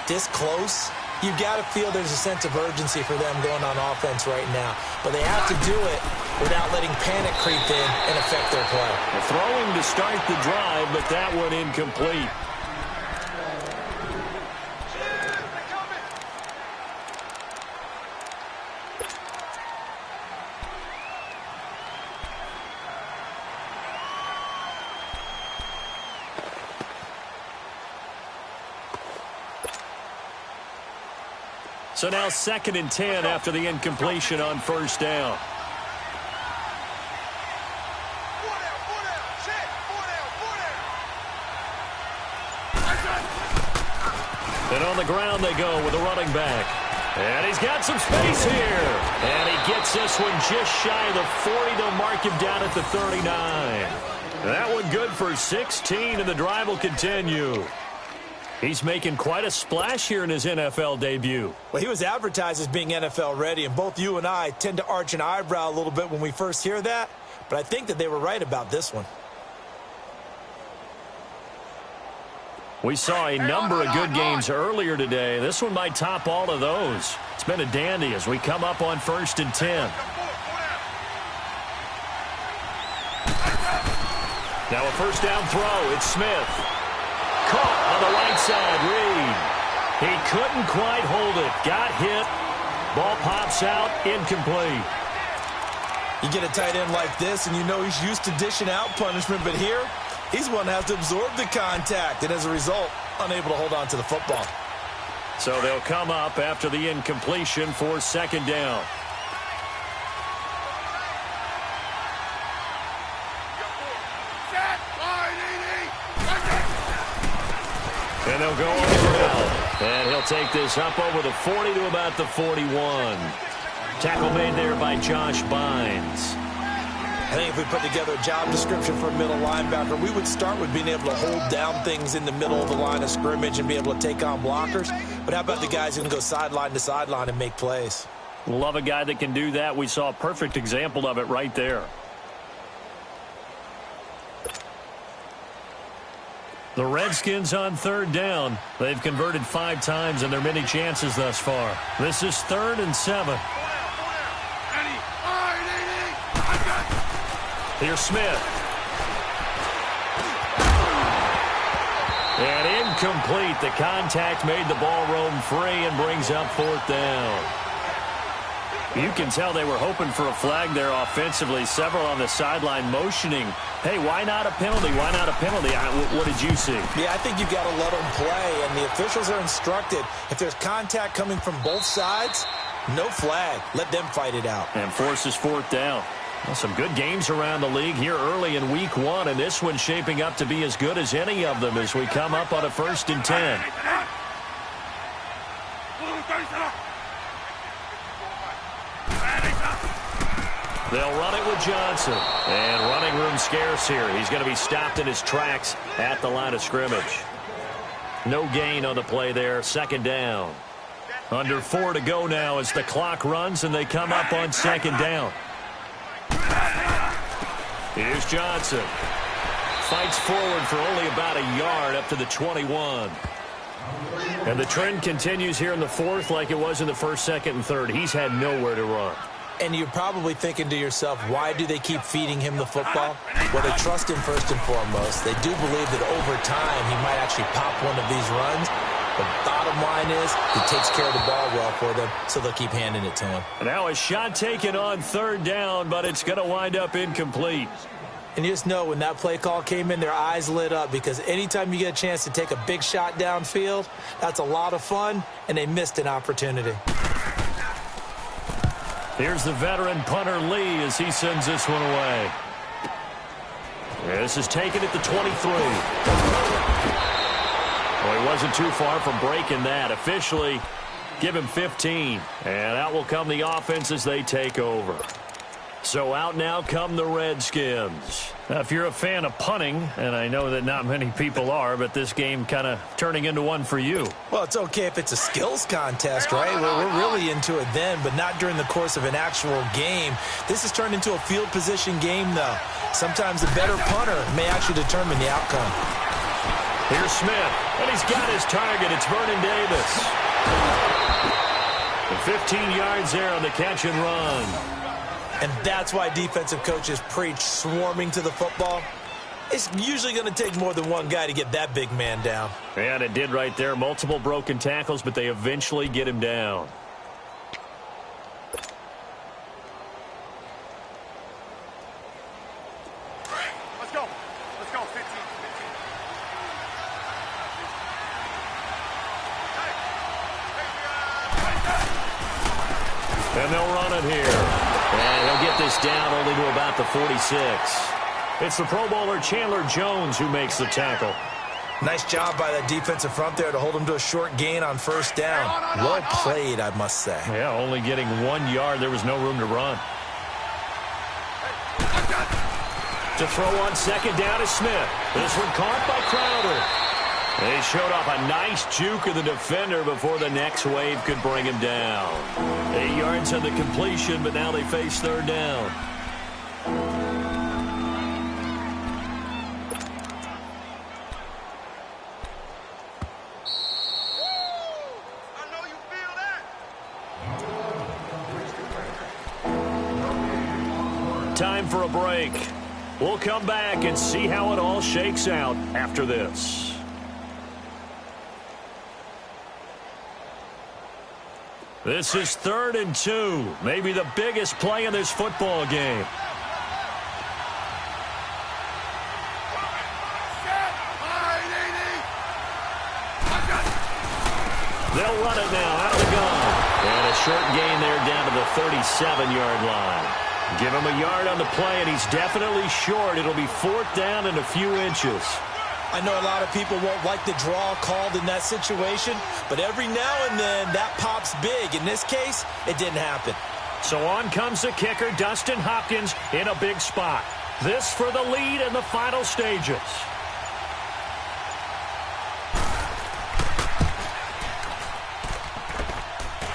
this close, you've got to feel there's a sense of urgency for them going on offense right now. But they have to do it without letting panic creep in and affect their play. They're throwing to start the drive, but that one incomplete. So now 2nd and 10 after the incompletion on first down. And on the ground they go with a running back. And he's got some space here. And he gets this one just shy of the 40. They'll mark him down at the 39. That one good for 16, and the drive will continue. He's making quite a splash here in his NFL debut. Well, he was advertised as being NFL ready, and both you and I tend to arch an eyebrow a little bit when we first hear that, but I think that they were right about this one. We saw a number of good games earlier today. This one might top all of those. It's been a dandy as we come up on 1st and 10. Now a first down throw. It's Smith. Caught on the right side, Reed. He couldn't quite hold it. Got hit. Ball pops out, incomplete. You get a tight end like this, and you know he's used to dishing out punishment, but here, he's one that has to absorb the contact, and as a result, unable to hold on to the football. So they'll come up after the incompletion for 2nd down. And they'll go on the ground. And he'll take this up over the 40 to about the 41. Tackle made there by Josh Bynes. I think if we put together a job description for a middle linebacker, we would start with being able to hold down things in the middle of the line of scrimmage and be able to take on blockers. But how about the guys who can go sideline to sideline and make plays? Love a guy that can do that. We saw a perfect example of it right there. The Redskins on 3rd down. They've converted 5 times in their many chances thus far. This is 3rd and 7. Here's Smith. And incomplete. The contact made the ball roam free and brings up 4th down. You can tell they were hoping for a flag there offensively. Several on the sideline motioning. Hey, why not a penalty? Why not a penalty? What did you see? Yeah, I think you've got to let them play, and the officials are instructed. If there's contact coming from both sides, no flag. Let them fight it out. And forces 4th down. Well, some good games around the league here early in week 1, and this one's shaping up to be as good as any of them as we come up on a 1st and 10. They'll run it with Johnson. And running room scarce here. He's going to be stopped in his tracks at the line of scrimmage. No gain on the play there. 2nd down. Under 4 to go now as the clock runs and they come up on 2nd down. Here's Johnson. Fights forward for only about a yard up to the 21. And the trend continues here in the 4th like it was in the 1st, 2nd, and 3rd. He's had nowhere to run. And you're probably thinking to yourself, why do they keep feeding him the football? Well, they trust him first and foremost. They do believe that over time he might actually pop one of these runs. The bottom line is he takes care of the ball well for them, so they'll keep handing it to him. Now a shot taken on third down, but it's going to wind up incomplete. And you just know when that play call came in, their eyes lit up, because anytime you get a chance to take a big shot downfield, that's a lot of fun, and they missed an opportunity. Here's the veteran punter Lee as he sends this one away. This is taken at the 23. Well, he wasn't too far from breaking that. Officially, give him 15. And out will come the offense as they take over. So out now come the Redskins. Now, if you're a fan of punting, and I know that not many people are, but this game kind of turning into one for you. Well, it's okay if it's a skills contest, right? We're really into it then, but not during the course of an actual game. This has turned into a field position game, though. Sometimes the better punter may actually determine the outcome. Here's Smith, and he's got his target. It's Vernon Davis. And 15 yards there on the catch and run. And that's why defensive coaches preach swarming to the football. It's usually going to take more than one guy to get that big man down. And it did right there. Multiple broken tackles, but they eventually get him down. Let's go. Let's go. 15. And they'll run it here. And he'll get this down only to about the 46. It's the Pro Bowler Chandler Jones who makes the tackle. Nice job by that defensive front there to hold him to a short gain on first down. Well played, I must say. Yeah, only getting 1 yard. There was no room to run. To throw on second down is Smith. This one caught by Crowder. They showed off a nice juke of the defender before the next wave could bring him down. 8 yards on the completion, but now they face third down. I know you feel that. Time for a break. We'll come back and see how it all shakes out after this. This is 3rd and 2, maybe the biggest play in this football game. They'll run it now out of the gun. And a short gain there down to the 37-yard line. Give him a yard on the play, and he's definitely short. It'll be 4th down and a few inches. I know a lot of people won't like the draw called in that situation, but every now and then that pops big. In this case, it didn't happen. So on comes the kicker, Dustin Hopkins, in a big spot. This for the lead in the final stages.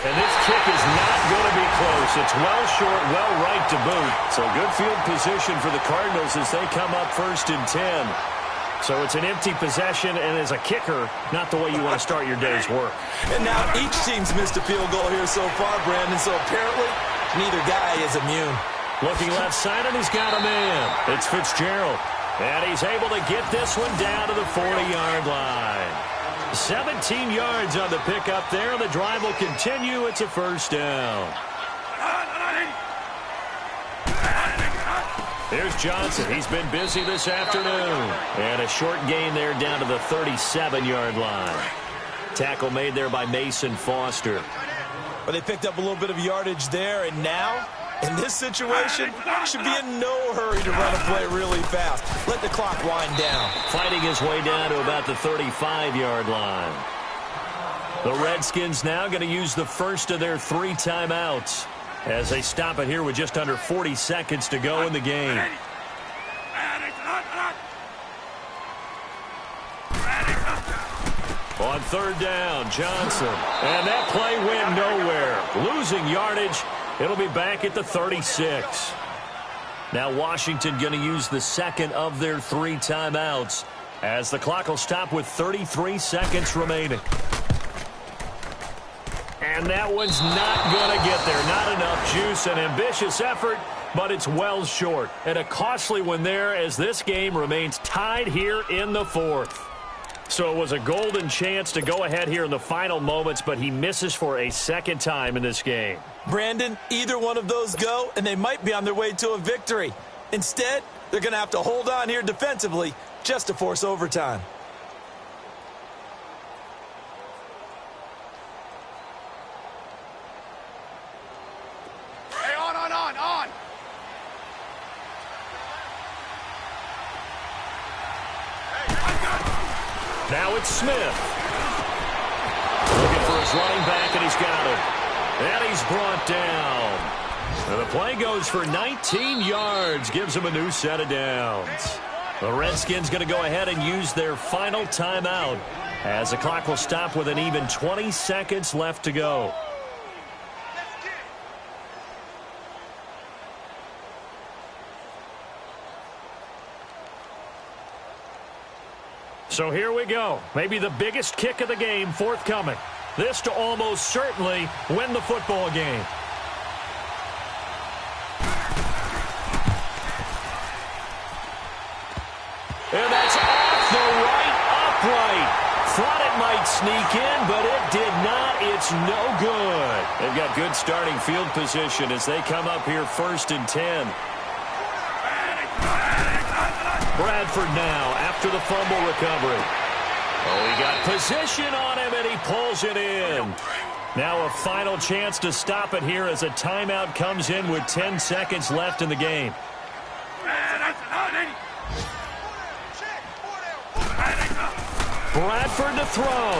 And this kick is not going to be close. It's well short, well right to boot. So good field position for the Cardinals as they come up 1st and 10. So it's an empty possession, and as a kicker, not the way you want to start your day's work. And now each team's missed a field goal here so far, Brandon, so apparently neither guy is immune. Looking left side, and he's got a man. It's Fitzgerald. And he's able to get this one down to the 40-yard line. 17 yards on the pickup there. The drive will continue. It's a 1st down. Here's Johnson. He's been busy this afternoon. And a short gain there down to the 37-yard line. Tackle made there by Mason Foster. Well, they picked up a little bit of yardage there, and now, in this situation, should be in no hurry to run a play really fast. Let the clock wind down. Fighting his way down to about the 35-yard line. The Redskins now going to use the first of their 3 timeouts as they stop it here with just under 40 seconds to go in the game. On 3rd down, Johnson. And that play went nowhere. Losing yardage. It'll be back at the 36. Now Washington going to use the second of their 3 timeouts as the clock will stop with 33 seconds remaining. And that one's not going to get there. Not enough juice. An ambitious effort, but it's well short. And a costly one there as this game remains tied here in the 4th. So it was a golden chance to go ahead here in the final moments, but he misses for a second time in this game. Brandon, either one of those go, and they might be on their way to a victory. Instead, they're going to have to hold on here defensively just to force overtime. Hey, on. Now it's Smith. Looking for his running back, and he's got him. And he's brought down. And the play goes for 19 yards, gives him a new set of downs. The Redskins going to go ahead and use their final timeout as the clock will stop with an even 20 seconds left to go. So here we go. Maybe the biggest kick of the game forthcoming. This to almost certainly win the football game. And that's off the right upright. Thought it might sneak in, but it did not. It's no good. They've got good starting field position as they come up here 1st and 10. Bradford now after the fumble recovery. Oh, he got position on him, and he pulls it in. Now a final chance to stop it here as a timeout comes in with 10 seconds left in the game. Bradford to throw.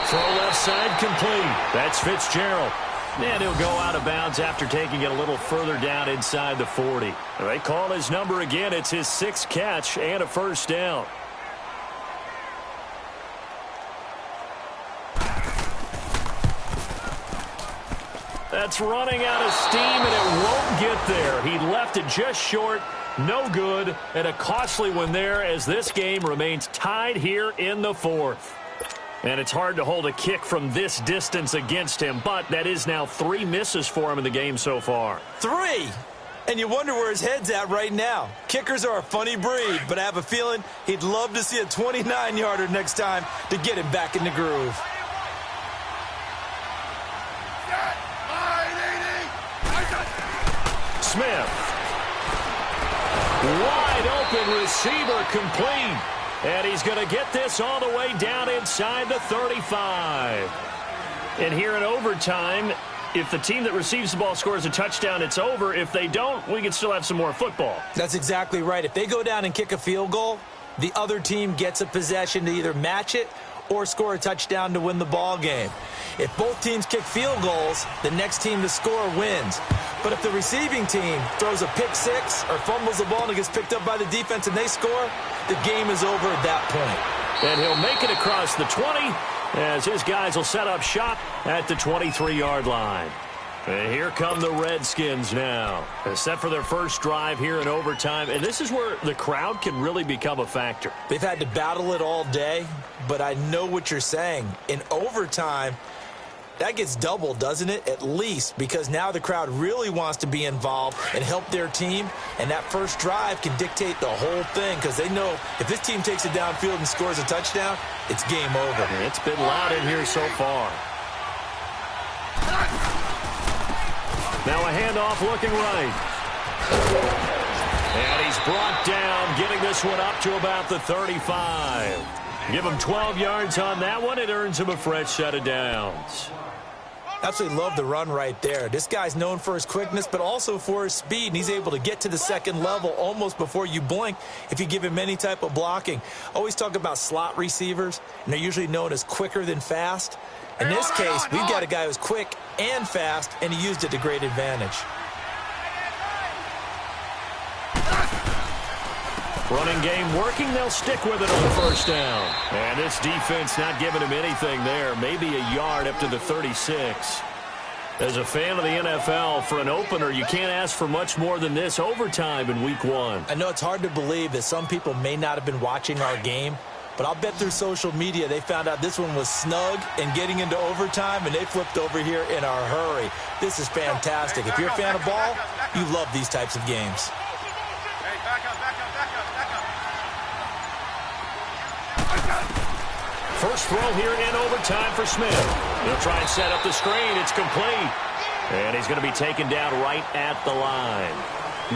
Throw left side complete. That's Fitzgerald. And he'll go out of bounds after taking it a little further down inside the 40. They call his number again. It's his 6th catch and a first down. That's running out of steam, and it won't get there. He left it just short. No good, and a costly one there as this game remains tied here in the 4th. And it's hard to hold a kick from this distance against him, but that is now 3 misses for him in the game so far. 3? And you wonder where his head's at right now. Kickers are a funny breed, but I have a feeling he'd love to see a 29-yarder next time to get him back in the groove. Smith. Wide open receiver complete. And he's going to get this all the way down inside the 35. And here in overtime, if the team that receives the ball scores a touchdown, it's over. If they don't, we can still have some more football. That's exactly right. If they go down and kick a field goal, the other team gets a possession to either match it or score a touchdown to win the ball game. If both teams kick field goals, the next team to score wins. But if the receiving team throws a pick six or fumbles the ball and it gets picked up by the defense and they score, the game is over at that point. And he'll make it across the 20 as his guys will set up shop at the 23-yard line. And here come the Redskins now. They're set for their first drive here in overtime, and this is where the crowd can really become a factor. They've had to battle it all day, but I know what you're saying. In overtime, that gets doubled, doesn't it? At least, because now the crowd really wants to be involved and help their team, and that first drive can dictate the whole thing because they know if this team takes it downfield and scores a touchdown, it's game over. It's been loud in here so far. Now a handoff looking right. And he's brought down, getting this one up to about the 35. Give him 12 yards on that one. It earns him a fresh set of downs. Absolutely love the run right there. This guy's known for his quickness, but also for his speed, and he's able to get to the second level almost before you blink if you give him any type of blocking. Always talk about slot receivers, and they're usually known as quicker than fast. In this case, we've got a guy who's quick and fast, and he used it to great advantage. Running game working. They'll stick with it on the first down. And this defense not giving him anything there. Maybe a yard up to the 36. As a fan of the NFL, for an opener, you can't ask for much more than this overtime in week 1. I know it's hard to believe that some people may not have been watching our game, but I'll bet through social media they found out this one was snug and getting into overtime, and they flipped over here in a hurry. This is fantastic. If you're a fan of ball, you love these types of games. Hey, back up. First throw here in overtime for Smith. He'll try and set up the screen. It's complete. And he's going to be taken down right at the line.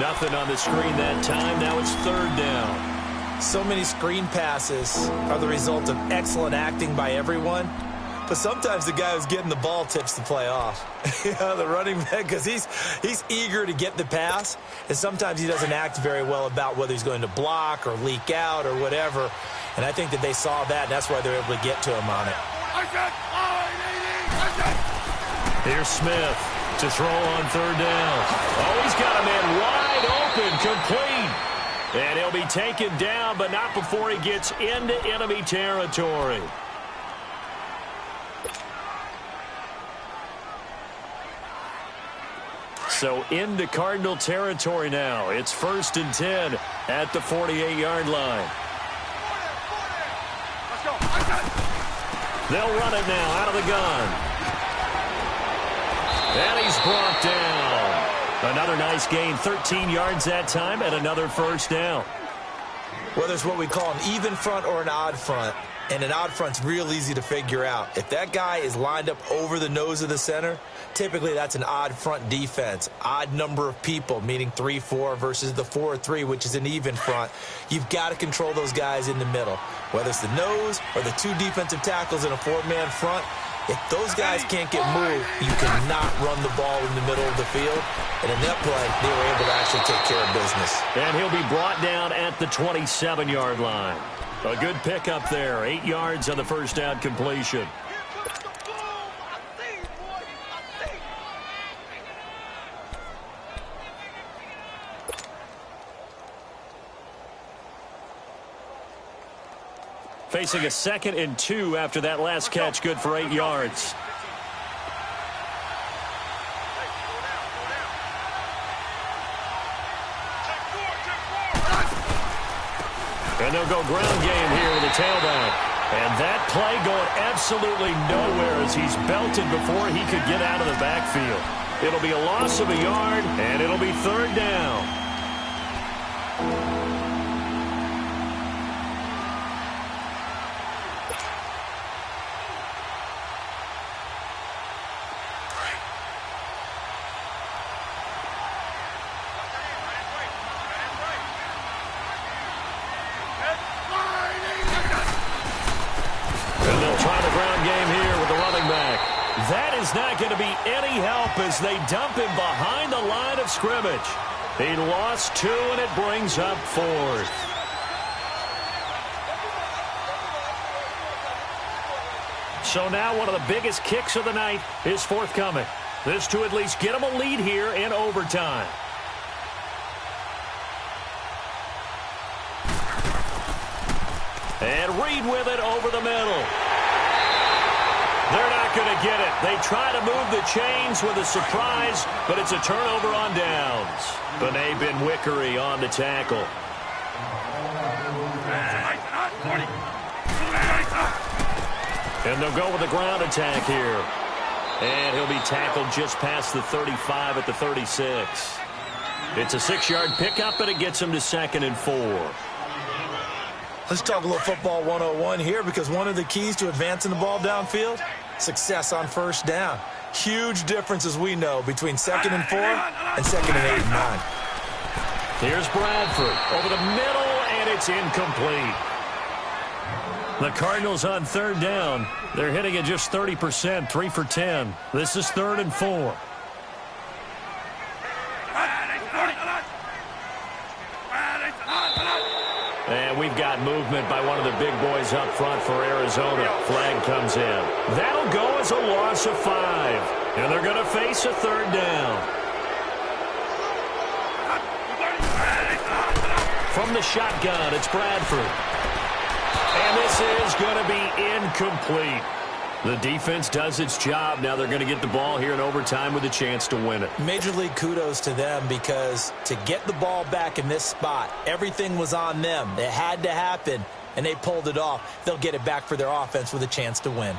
Nothing on the screen that time. Now it's third down. So many screen passes are the result of excellent acting by everyone. But sometimes the guy who's getting the ball tips the play off. The running back, because he's eager to get the pass. And sometimes he doesn't act very well about whether he's going to block or leak out or whatever. And I think that they saw that, and that's why they're able to get to him on it. Here's Smith to throw on third down. Oh, he's got a man wide open, complete. And he'll be taken down, but not before he gets into enemy territory. So into Cardinal territory now. It's 1st and 10 at the 48-yard line. They'll run it now out of the gun. And he's brought down. Another nice gain, 13 yards that time, and another first down. Whether it's what we call an even front or an odd front, and an odd front's real easy to figure out. If that guy is lined up over the nose of the center, typically that's an odd front defense. Odd number of people, meaning 3-4 versus the 4-3, which is an even front. You've got to control those guys in the middle. Whether it's the nose or the two defensive tackles in a four-man front, if those guys can't get moved, you cannot run the ball in the middle of the field. And in that play, they were able to actually take care of business. And he'll be brought down at the 27-yard line. A good pickup there. 8 yards on the first down completion. Facing a 2nd and 2 after that last catch, good for 8 yards. And they'll go ground game here with a tailback. And that play going absolutely nowhere as he's belted before he could get out of the backfield. It'll be a loss of a yard, and it'll be third down. Not going to be any help as they dump him behind the line of scrimmage. He lost 2, and it brings up 4th. So now one of the biggest kicks of the night is forthcoming. This to at least get him a lead here in overtime. And Reed with it over the middle. They're not going to get it. They try to move the chains with a surprise, but it's a turnover on downs. Bené Ben-Wickery on the tackle. And they'll go with the ground attack here. And he'll be tackled just past the 35 at the 36. It's a 6-yard pickup, and it gets him to 2nd and 4. Let's talk a little football 101 here, because one of the keys to advancing the ball downfield, success on first down. Huge difference, as we know, between 2nd and 4 and 2nd and 8 and 9. Here's Bradford over the middle, and it's incomplete. The Cardinals on third down. They're hitting at just 30%, 3 for 10. This is 3rd and 4. And we've got movement by one of the big boys up front for Arizona. Flag comes in. That'll go as a loss of 5. And they're going to face a third down. From the shotgun, it's Bradford. And this is going to be incomplete. The defense does its job. Now they're going to get the ball here in overtime with a chance to win it. Major league kudos to them, because to get the ball back in this spot, everything was on them. It had to happen, and they pulled it off. They'll get it back for their offense with a chance to win.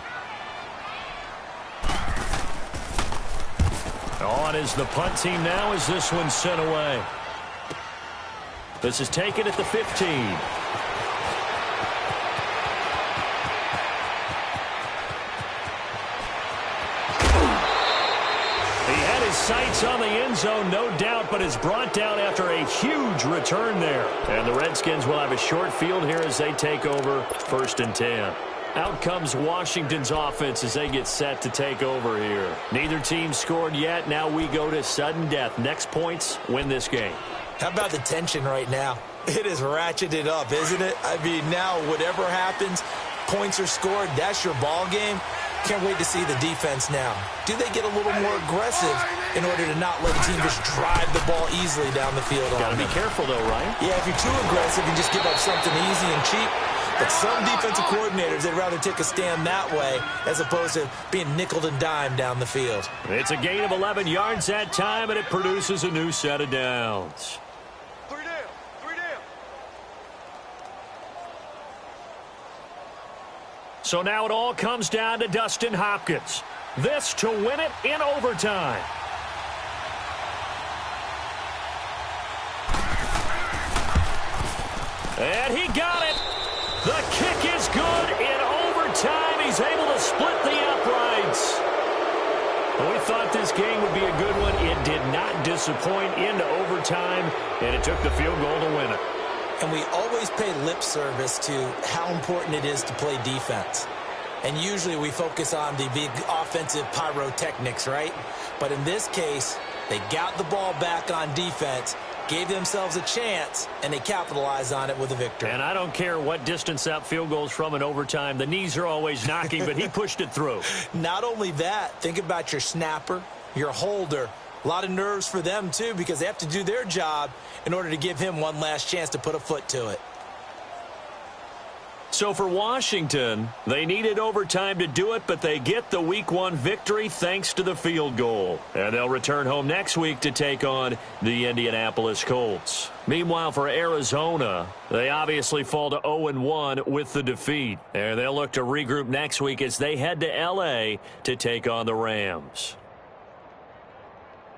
On is the punt team now as this one's sent away. This is taken at the 15. sights on the end zone, no doubt, but is brought down after a huge return there. And the Redskins will have a short field here as they take over 1st and 10. Out comes Washington's offense as they get set to take over here. Neither team scored yet. Now we go to sudden death. Next points win this game. How about the tension right now? It is ratcheted up, isn't it? I mean, now whatever happens, points are scored, that's your ball game. Can't wait to see the defense now. Do they get a little more aggressive in order to not let a team just drive the ball easily down the field? Got to be careful, though, right? Yeah, if you're too aggressive and just give up something easy and cheap. But some defensive coordinators, they'd rather take a stand that way as opposed to being nickeled and dimed down the field. It's a gain of 11 yards that time, and it produces a new set of downs. 3 down. 3 down. So now it all comes down to Dustin Hopkins. This to win it in overtime. And he got it. The kick is good in overtime. He's able to split the uprights. We thought this game would be a good one. It did not disappoint into overtime, and it took the field goal to win it. And we always pay lip service to how important it is to play defense. And usually we focus on the big offensive pyrotechnics, right? But in this case, they got the ball back on defense, gave themselves a chance, and they capitalized on it with a victory. And I don't care what distance that field goes from in overtime. The knees are always knocking, but he pushed it through. Not only that, think about your snapper, your holder. A lot of nerves for them, too, because they have to do their job in order to give him one last chance to put a foot to it. So for Washington, they needed overtime to do it, but they get the Week 1 victory thanks to the field goal. And they'll return home next week to take on the Indianapolis Colts. Meanwhile, for Arizona, they obviously fall to 0-1 with the defeat. And they'll look to regroup next week as they head to L.A. to take on the Rams.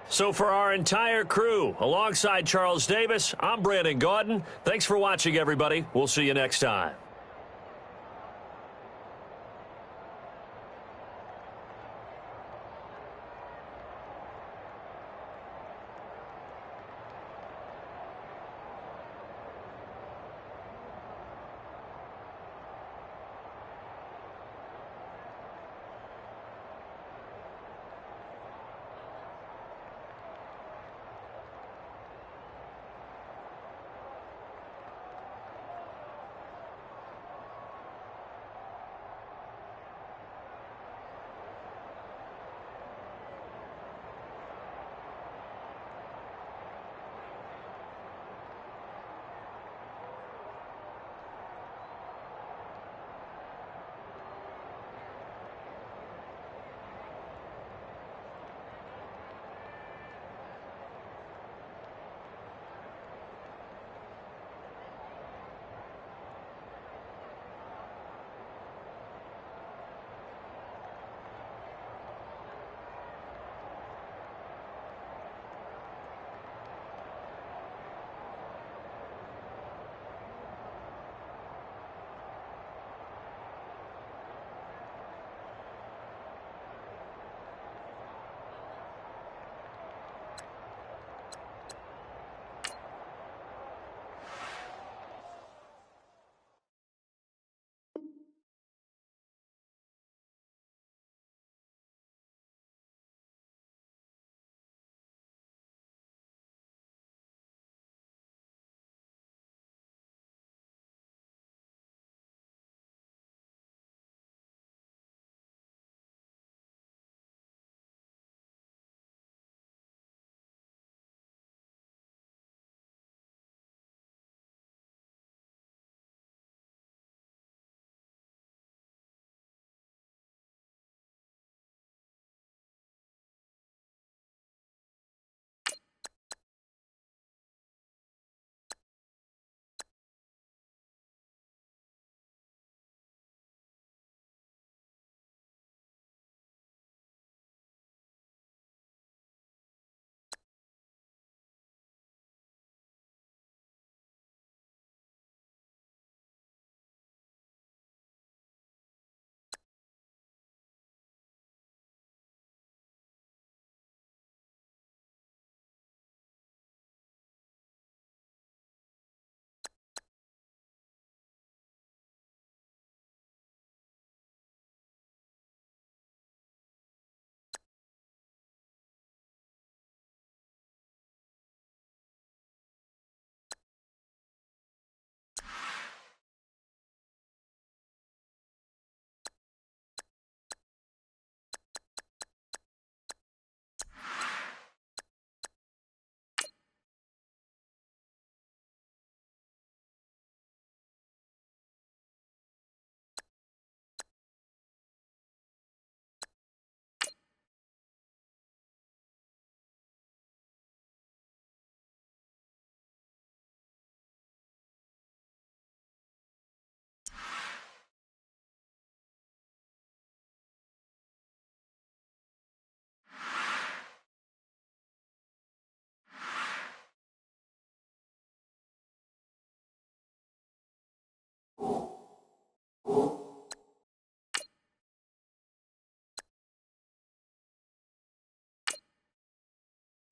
So for our entire crew, alongside Charles Davis, I'm Brandon Gaudin. Thanks for watching, everybody. We'll see you next time.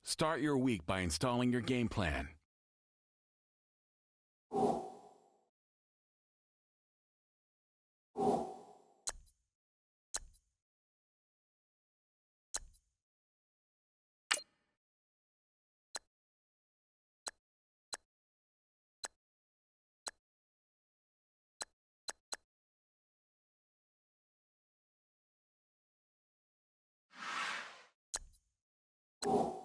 Start your week by installing your game plan. You